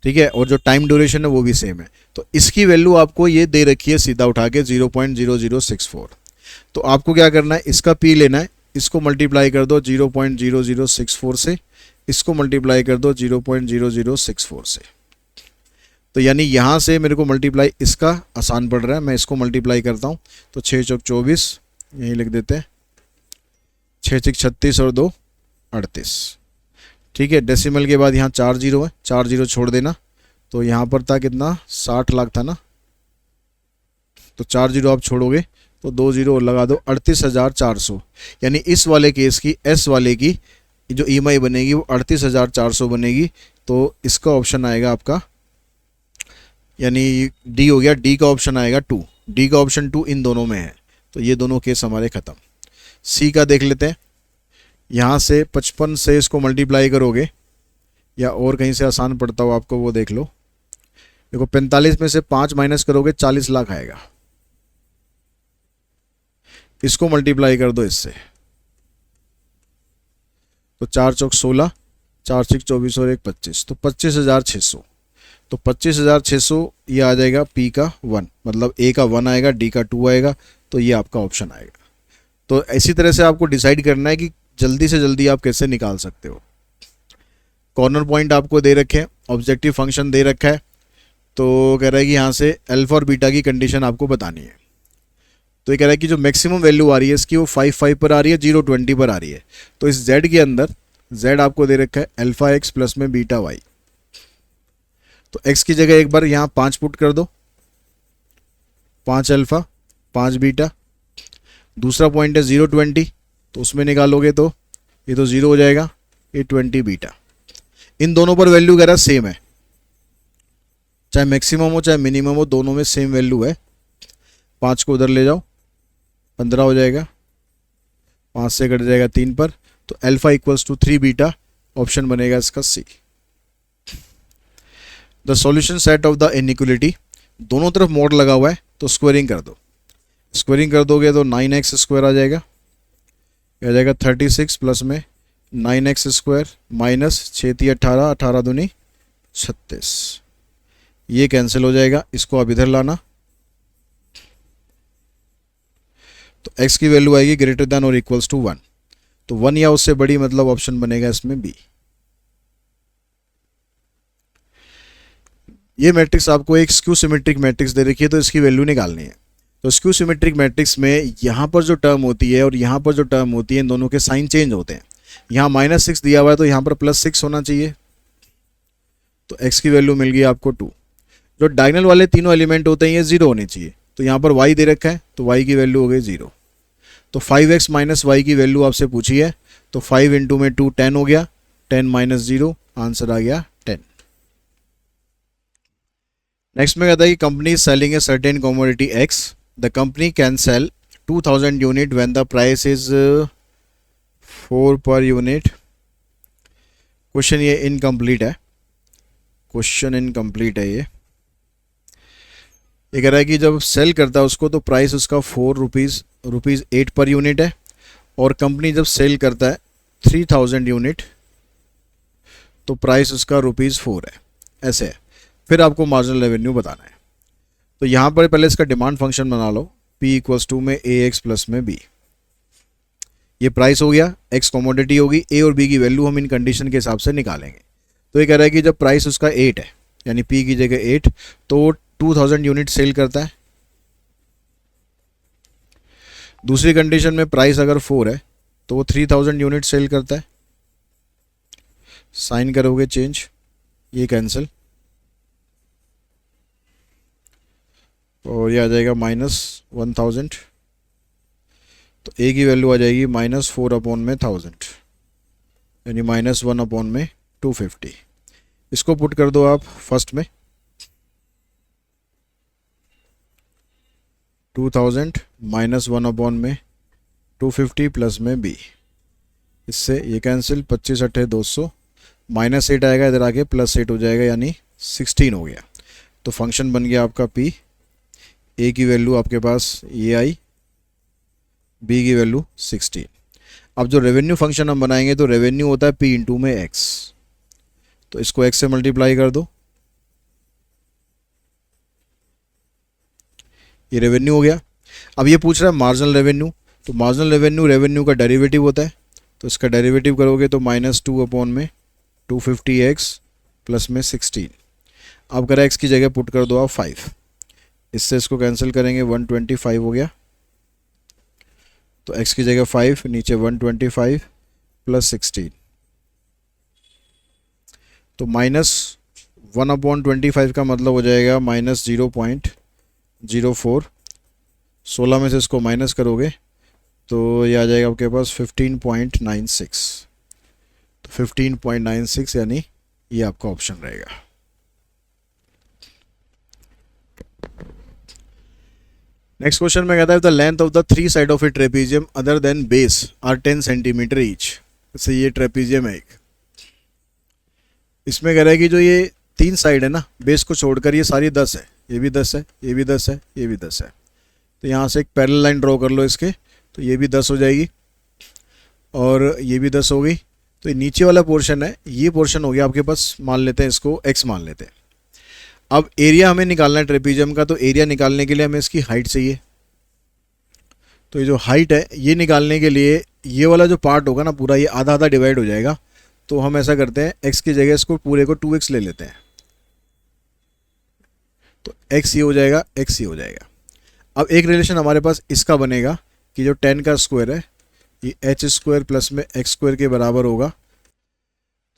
ठीक है, और जो टाइम ड्यूरेशन है वो भी सेम है। तो इसकी वैल्यू आपको ये दे रखी है सीधा उठा के 0.0064। तो आपको क्या करना है, इसका पी लेना है, इसको मल्टीप्लाई कर दो 0.0064 से, इसको मल्टीप्लाई कर दो 0.0064 से। तो यानी यहाँ से मेरे को मल्टीप्लाई इसका आसान पड़ रहा है, मैं इसको मल्टीप्लाई करता हूँ। तो 6 चौक 24, यही लिख देते हैं, 6 6 36 और 2 38। ठीक है, डेसिमल के बाद यहाँ 4 जीरो है, 4 जीरो छोड़ देना। तो यहाँ पर था कितना, 60 लाख था ना, तो 4 जीरो आप छोड़ोगे तो 2 जीरो और लगा दो, 38,400। यानी इस वाले केस की, एस वाले की जो EMI बनेगी वो 38,400 बनेगी। तो इसका ऑप्शन आएगा आपका, यानी डी हो गया, डी का ऑप्शन आएगा 2, डी का ऑप्शन 2 इन दोनों में है। तो ये दोनों केस हमारे ख़त्म। सी का देख लेते हैं, यहाँ से 55 से इसको मल्टीप्लाई करोगे, या और कहीं से आसान पड़ता हो आपको वो देख लो। देखो 45 में से 5 माइनस करोगे 40 लाख आएगा, इसको मल्टीप्लाई कर दो इससे, तो 4 चौक 16, 4 6 24 और 1 25, तो 25,600। तो 25,600 ये आ जाएगा पी का 1, मतलब ए का 1 आएगा, डी का 2 आएगा, तो ये आपका ऑप्शन आएगा। तो इसी तरह से आपको डिसाइड करना है कि जल्दी से जल्दी आप कैसे निकाल सकते हो। कॉर्नर पॉइंट आपको दे रखे हैं, ऑब्जेक्टिव फंक्शन दे रखा है, तो कह रहा है कि यहाँ से अल्फा और बीटा की कंडीशन आपको बतानी है। तो ये कह रहा है कि जो मैक्सिमम वैल्यू आ रही है इसकी वो 5 पर आ रही है, 0 20 पर आ रही है। तो इस z के अंदर z आपको दे रखा है अल्फा x प्लस में बीटा y। तो x की जगह एक बार यहाँ 5 पुट कर दो, 5 अल्फा 5 बीटा। दूसरा पॉइंट है 0 20, तो उसमें निकालोगे तो ये तो 0 हो जाएगा, ये 20 बीटा। इन दोनों पर वैल्यू वगैरह सेम है, चाहे मैक्सिमम हो चाहे मिनिमम हो, दोनों में सेम वैल्यू है। 5 को उधर ले जाओ, 15 हो जाएगा, 5 से कट जाएगा 3 पर, तो alpha equals to 3 beta, option बनेगा इसका C. The solution set of the inequality, दोनों तरफ मोड लगा हुआ है तो स्क्वायरिंग कर दो, स्क्वायरिंग कर दोगे तो 9x स्क्वायर आ जाएगा, आ जाएगा 36 प्लस में 9x स्क्वायर माइनस 6 3 18, 18 दूनी 36, ये कैंसिल हो जाएगा। इसको अब इधर लाना, तो x की वैल्यू आएगी ग्रेटर देन और इक्वल्स टू 1, तो 1 या उससे बड़ी, मतलब ऑप्शन बनेगा इसमें बी। ये मैट्रिक्स आपको एक स्क्यू सिमेट्रिक मैट्रिक्स दे रखी है, तो इसकी वैल्यू निकालनी है। तो स्क्यू सिमेट्रिक मैट्रिक्स में यहाँ पर जो टर्म होती है और यहाँ पर जो टर्म होती है इन दोनों के साइन चेंज होते हैं। यहाँ -6 दिया हुआ है तो यहाँ पर +6 होना चाहिए, तो x की वैल्यू मिल गई आपको 2। जो डायगोनल वाले तीनों एलिमेंट होते हैं ये 0 होने चाहिए, तो यहाँ पर y दे रखा है तो y की वैल्यू हो गई 0। तो 5x माइनस वाई की वैल्यू आपसे पूछी है, तो 5 इंटू में 2 10 हो गया, 10 माइनस 0 आंसर आ गया 10। नेक्स्ट में कहता है कि company is selling a certain commodity x, the company can sell 2000 unit when the price is 4 per unit. Question ये इनकम्प्लीट है, क्वेश्चन इनकम्प्लीट है। ये कह रहा है कि जब सेल करता है उसको तो प्राइस उसका 4 रुपीज़ 8 पर यूनिट है, और कंपनी जब सेल करता है 3000 यूनिट तो प्राइस उसका ₹4 है, ऐसे है। फिर आपको मार्जिनल रेवेन्यू बताना है। तो यहाँ पर पहले इसका डिमांड फंक्शन बना लो, P = में AX प्लस में B। ये प्राइस हो गया, X कमोडिटी होगी, A और B की वैल्यू हम इन कंडीशन के हिसाब से निकालेंगे। तो ये कह रहा है कि जब प्राइस उसका 8 है यानी P की जगह 8, तो 2000 यूनिट सेल करता है। दूसरी कंडीशन में प्राइस अगर 4 है तो वो 3000 यूनिट सेल करता है। साइन करोगे चेंज, ये कैंसिल, और ये आ जाएगा -1000, तो A की वैल्यू आ जाएगी -4/1000 यानी -1/250। इसको पुट कर दो आप फर्स्ट में, 2000 -1/250 प्लस में B, इससे ये कैंसिल, 25 × 8 200, -8 आएगा इधर आके, +8 हो जाएगा यानी 16 हो गया। तो फंक्शन बन गया आपका P। A की वैल्यू आपके पास ये आई, B की वैल्यू 16। अब जो रेवेन्यू फंक्शन हम बनाएंगे तो रेवेन्यू होता है P इंटू में X, तो इसको X से मल्टीप्लाई कर दो, ये रेवेन्यू हो गया। अब ये पूछ रहा है मार्जिनल रेवेन्यू, तो मार्जिनल रेवेन्यू का डेरिवेटिव होता है, तो इसका डेरिवेटिव करोगे तो -2/250x प्लस में 16। अब करें x की जगह पुट कर दो आप 5, इससे इसको कैंसिल करेंगे 125 हो गया, तो x की जगह 5, नीचे 125 प्लस 16, तो -1/25 का मतलब हो जाएगा -0.04। 16 में से इसको माइनस करोगे तो ये आ जाएगा आपके पास 15.96, तो 15.96 यानी ये आपका ऑप्शन रहेगा। नेक्स्ट क्वेश्चन में कहता है the length of the 3 side of a trapezium other than base are 10 centimetre each. जैसे ये ट्रेपीजियम है एक, इसमें कह रहा है कि जो ये 3 साइड है ना बेस को छोड़कर ये सारी 10 है, ये भी 10 है, ये भी 10 है, ये भी 10 है। तो यहाँ से एक पैरेलल लाइन ड्रॉ कर लो इसके, तो ये भी 10 हो जाएगी और ये भी 10 हो गई। तो ये नीचे वाला पोर्शन है, ये पोर्शन हो गया आपके पास, मान लेते हैं इसको x मान लेते हैं। अब एरिया हमें निकालना है ट्रेपीजियम का, तो एरिया निकालने के लिए हमें इसकी हाइट चाहिए। तो ये जो हाइट है ये निकालने के लिए ये वाला जो पार्ट होगा ना पूरा, ये आधा आधा डिवाइड हो जाएगा। तो हम ऐसा करते हैं x की जगह इसको पूरे को 2x ले लेते हैं, तो x ये हो जाएगा, x ये हो जाएगा। अब एक रिलेशन हमारे पास इसका बनेगा कि जो 10 का स्क्वायर है ये h² प्लस में x² के बराबर होगा।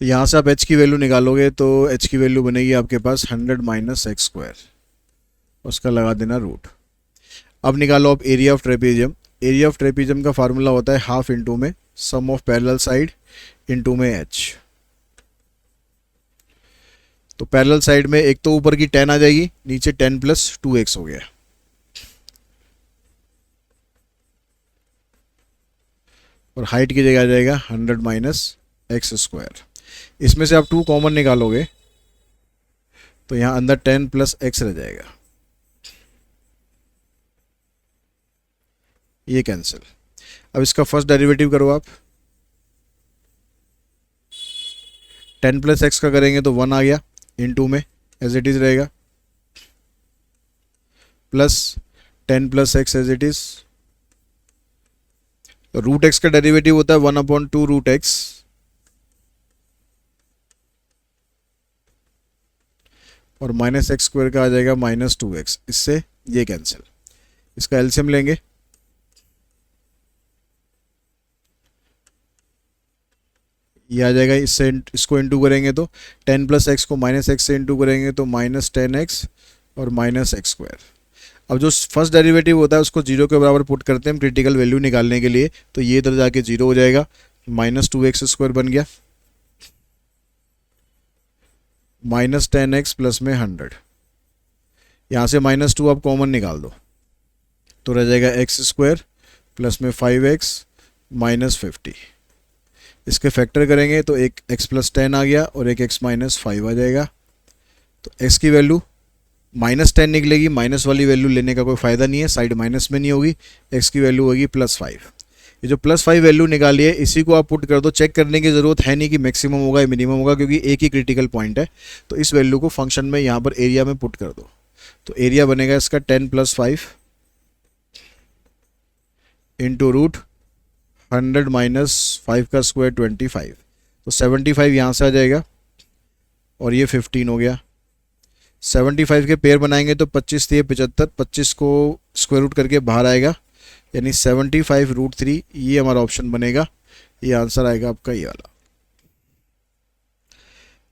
तो यहाँ से आप h की वैल्यू निकालोगे तो h की वैल्यू बनेगी आपके पास 100 माइनस x², उसका लगा देना रूट। अब निकालो आप area of trapezium. Area of trapezium का फार्मूला होता है हाफ इंटू में सम ऑफ पैरेलल साइड इंटू में h। तो पैरेलल साइड में एक तो ऊपर की 10 आ जाएगी, नीचे 10 प्लस 2x हो गया, और हाइट की जगह आ जाएगा 100 माइनस x²। इसमें से आप 2 कॉमन निकालोगे तो यहाँ अंदर 10 प्लस x रह जाएगा, ये कैंसिल। अब इसका फर्स्ट डेरिवेटिव करो आप, 10 प्लस x का करेंगे तो 1 आ गया, इनटू में एज इट इज रहेगा, plus 10 plus x as it is. Root x का डेरिवेटिव होता है 1/2 रूट x, और -x² का आ जाएगा -2x, इससे ये कैंसिल। इसका एलसीएम लेंगे, ये आ जाएगा, इससे इसको इंटू करेंगे तो 10 प्लस एक्स को माइनस एक्स से इंटू करेंगे तो माइनस 10x और माइनस एक्स स्क्वायर। अब जो फर्स्ट डेरिवेटिव होता है उसको जीरो के बराबर पुट करते हैं हम क्रिटिकल वैल्यू निकालने के लिए, तो ये इधर जाके जीरो हो जाएगा, माइनस 2x² बन गया, माइनस 10x प्लस में 100, यहाँ से -2 आप कॉमन निकाल दो तो रह जाएगा x² प्लस में 5x माइनस 50। इसके फैक्टर करेंगे तो एक x प्लस 10 आ गया और एक x माइनस 5 आ जाएगा, तो x की वैल्यू -10 निकलेगी, माइनस वाली वैल्यू लेने का कोई फ़ायदा नहीं है, साइड माइनस में नहीं होगी, x की वैल्यू होगी +5। ये जो +5 वैल्यू निकाली है इसी को आप पुट कर दो, चेक करने की ज़रूरत है नहीं कि मैक्सिमम होगा या मिनिमम होगा, क्योंकि एक ही क्रिटिकल पॉइंट है, तो इस वैल्यू को फंक्शन में यहाँ पर एरिया में पुट कर दो, तो एरिया बनेगा इसका 10 + 5 इंटू रूट 100 माइनस 5 का स्क्वायर 25, तो 75 यहाँ से आ जाएगा और ये 15 हो गया। 75 के पेयर बनाएंगे तो 25 दिए 75, 25 को स्क्वायर रूट करके बाहर आएगा, यानी 75√3, ये हमारा ऑप्शन बनेगा, ये आंसर आएगा आपका ये वाला।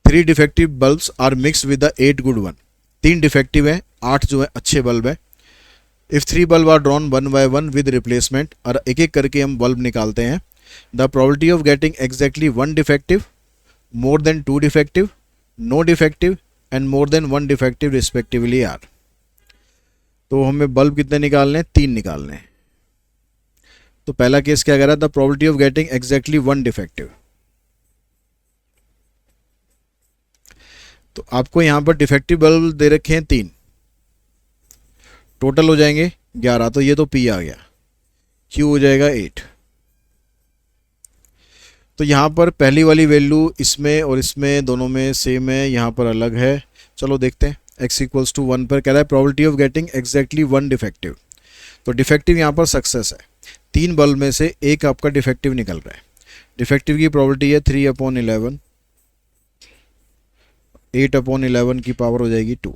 3 defective bulbs are mix with the 8 good one. 3 defective है, 8 जो है अच्छे बल्ब है। If 3 bulb are drawn 1 by 1 with replacement, और एक एक करके हम बल्ब निकालते हैं, the probability of getting exactly 1 defective, more than 2 defective, no defective and more than 1 defective respectively are. तो हमें बल्ब कितने निकालने हैं, 3 निकालने हैं। तो पहला केस क्या कह रहा है, the probability of getting exactly 1 defective, तो आपको यहां पर डिफेक्टिव बल्ब दे रखे हैं 3, टोटल हो जाएंगे 11, तो ये तो P आ गया, Q हो जाएगा 8। तो यहाँ पर पहली वाली वैल्यू इसमें और इसमें दोनों में सेम है, यहाँ पर अलग है, चलो देखते हैं। x = 1 पर कह रहा है probability of getting exactly 1 defective, तो डिफेक्टिव यहाँ पर सक्सेस है, 3 बल्ब में से एक आपका डिफेक्टिव निकल रहा है। डिफेक्टिव की प्रोबेबिलिटी है 3/11, 8/11 की पावर हो जाएगी 2,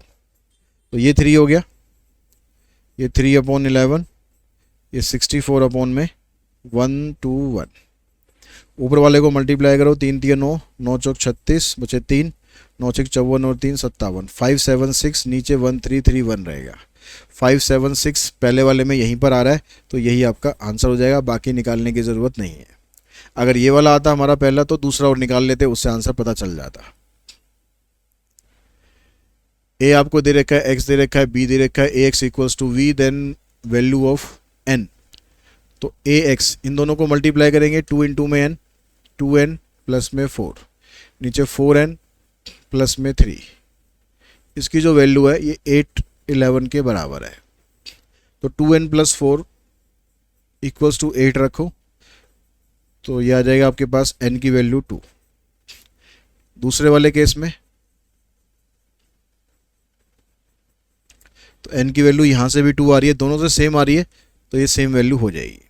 तो ये 3 हो गया, ये 3/11, ये 64/1, ऊपर वाले को मल्टीप्लाई करो, 3 × 9, 9 × 36 बचे 3, 9 × 54 और 3 57, 576, नीचे 1331 रहेगा। 576 पहले वाले में यहीं पर आ रहा है, तो यही आपका आंसर हो जाएगा, बाकी निकालने की ज़रूरत नहीं है। अगर ये वाला आता हमारा पहला तो दूसरा और निकाल लेते, उससे आंसर पता चल जाता। ए आपको दे रखा है, एक्स दे रखा है, बी दे रखा है, ax = v, then value of n, तो ax इन दोनों को मल्टीप्लाई करेंगे, 2 × में n, 2n प्लस में 4, नीचे 4n प्लस में 3, इसकी जो वैल्यू है ये 811 के बराबर है, तो 2n + 4 = 8 रखो, तो ये आ जाएगा आपके पास n की वैल्यू 2। दूसरे वाले केस में तो n की वैल्यू यहाँ से भी 2 आ रही है, दोनों से सेम आ रही है, तो ये सेम वैल्यू हो जाएगी।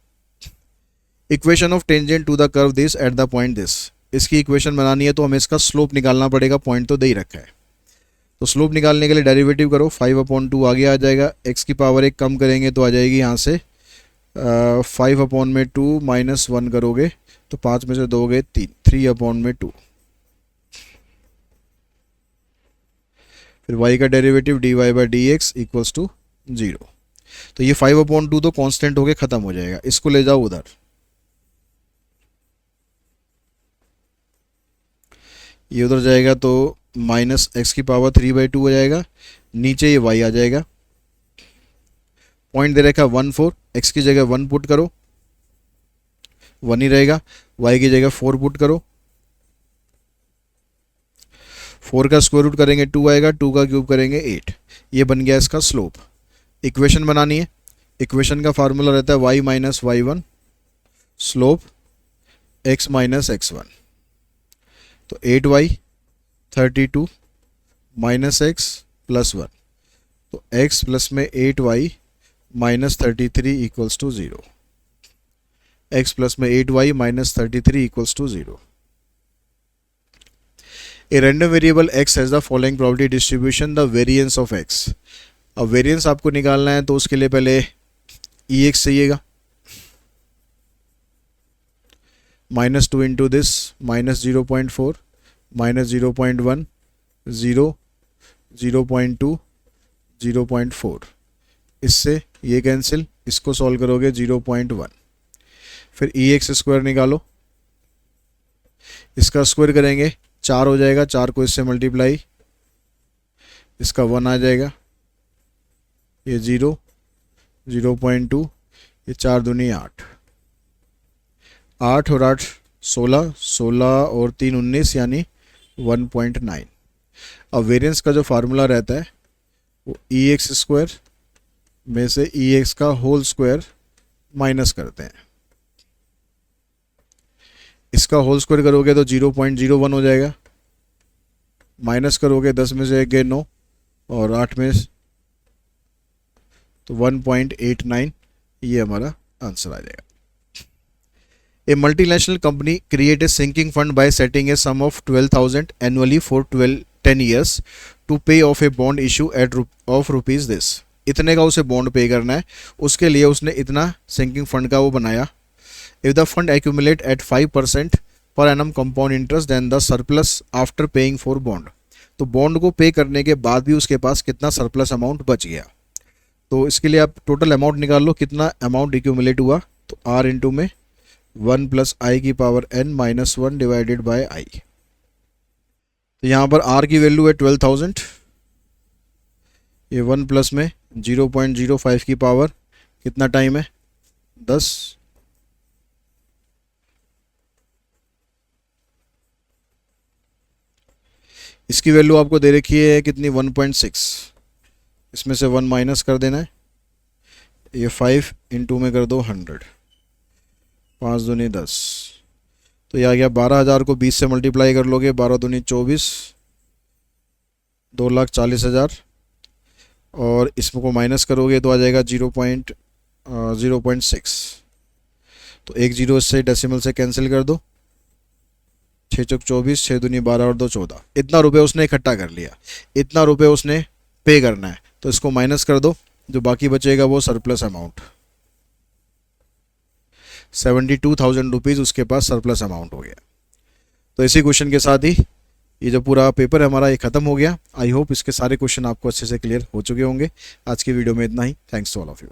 Equation of tangent to the curve this at the point this, इसकी इक्वेशन बनानी है तो हमें इसका स्लोप निकालना पड़ेगा, पॉइंट तो दे ही रखा है, तो स्लोप निकालने के लिए डेरिवेटिव करो, 5/2 आगे आ जाएगा, x की पावर 1 कम करेंगे तो आ जाएगी यहाँ से 5/2 -1 करोगे तो 5 में से दोगे 3, 3/2, फिर y का डेरिवेटिव dy/dx = 0, तो ये 5/2 तो कांस्टेंट होके खत्म हो जाएगा, इसको ले जाओ उधर, ये उधर जाएगा तो -x की पावर 3/2 हो जाएगा, नीचे ये y आ जाएगा, पॉइंट दे रखा 1 4, x की जगह 1 पुट करो 1 ही रहेगा, y की जगह 4 पुट करो, 4 का स्क्वायर रूट करेंगे 2 आएगा, 2 का क्यूब करेंगे 8, ये बन गया इसका स्लोप। इक्वेशन बनानी है, इक्वेशन का फार्मूला रहता है y - y1 slope x - x1, तो 8y 32 -x + 1, तो x प्लस में 8y -33 = 0, x प्लस में 8y -33 = 0। A random variable x has the following probability distribution, the variance of x। अब वेरिएंस आपको निकालना है तो उसके लिए पहले ई एक्स चाहिएगा, -2 इंटू दिस -0.4 -0.1 0 0.2 0.4, इससे ये कैंसिल, इसको सॉल्व करोगे 0.1। फिर ई एक्स स्क्वायर निकालो, इसका स्क्वायर करेंगे 4 हो जाएगा, 4 को इससे मल्टीप्लाई, इसका 1 आ जाएगा, ये 0 0.2, ये 4 दूनी 8, 8 और 8 16, 16 और 3 19 यानी 1.9। अब वेरिएंस का जो फार्मूला रहता है वो ई एक्स स्क्वायर में से ई एक्स का होल स्क्वायर माइनस करते हैं, इसका होल स्क्वायर करोगे तो 0.01 हो जाएगा, माइनस करोगे 10 में से 1 गए 9 और 8 में तो 1.89, ये हमारा आंसर आ जाएगा। A multinational company create a sinking fund by setting a sum of 12,000 annually for 10 years to pay off a bond issue at of rupees this. इतने का उसे बॉन्ड पे करना है, उसके लिए उसने इतना सिंकिंग फंड का वो बनाया। If the fund accumulate at 5% per annum compound interest then the surplus after paying for bond. तो बॉन्ड को पे करने के बाद भी उसके पास कितना सरप्लस अमाउंट बच गया। तो इसके लिए आप टोटल अमाउंट निकाल लो, कितना अमाउंट एक्यूमुलेट हुआ, तो आर इंटू में 1 + i⁻n-1 डिवाइडेड बाय आई। तो यहाँ पर आर की वैल्यू है 12,000, ये 1 प्लस में 0.05 की पावर कितना टाइम है 10, इसकी वैल्यू आपको दे रखी है कितनी 1.6, इसमें से 1 माइनस कर देना है, ये 5 इंटू में कर दो 100, 5 दूनी 10, तो ये आ गया 12,000 को 20 से मल्टीप्लाई कर लोगे, 12 दूनी 24, 2,40,000 और इसको माइनस करोगे तो आ जाएगा 0.6। तो एक जीरो इससे डेसिमल से कैंसिल कर दो, 6 चौक 24, 6 दूनी 12 और 2 14। इतना रुपए उसने इकट्ठा कर लिया, इतना रुपए उसने पे करना है, तो इसको माइनस कर दो, जो बाकी बचेगा वो सरप्लस अमाउंट 72,000 रुपीज़ उसके पास सरप्लस अमाउंट हो गया। तो इसी क्वेश्चन के साथ ही ये जो पूरा पेपर है हमारा ये ख़त्म हो गया। आई होप इसके सारे क्वेश्चन आपको अच्छे से क्लियर हो चुके होंगे। आज की वीडियो में इतना ही। Thanks to all of you.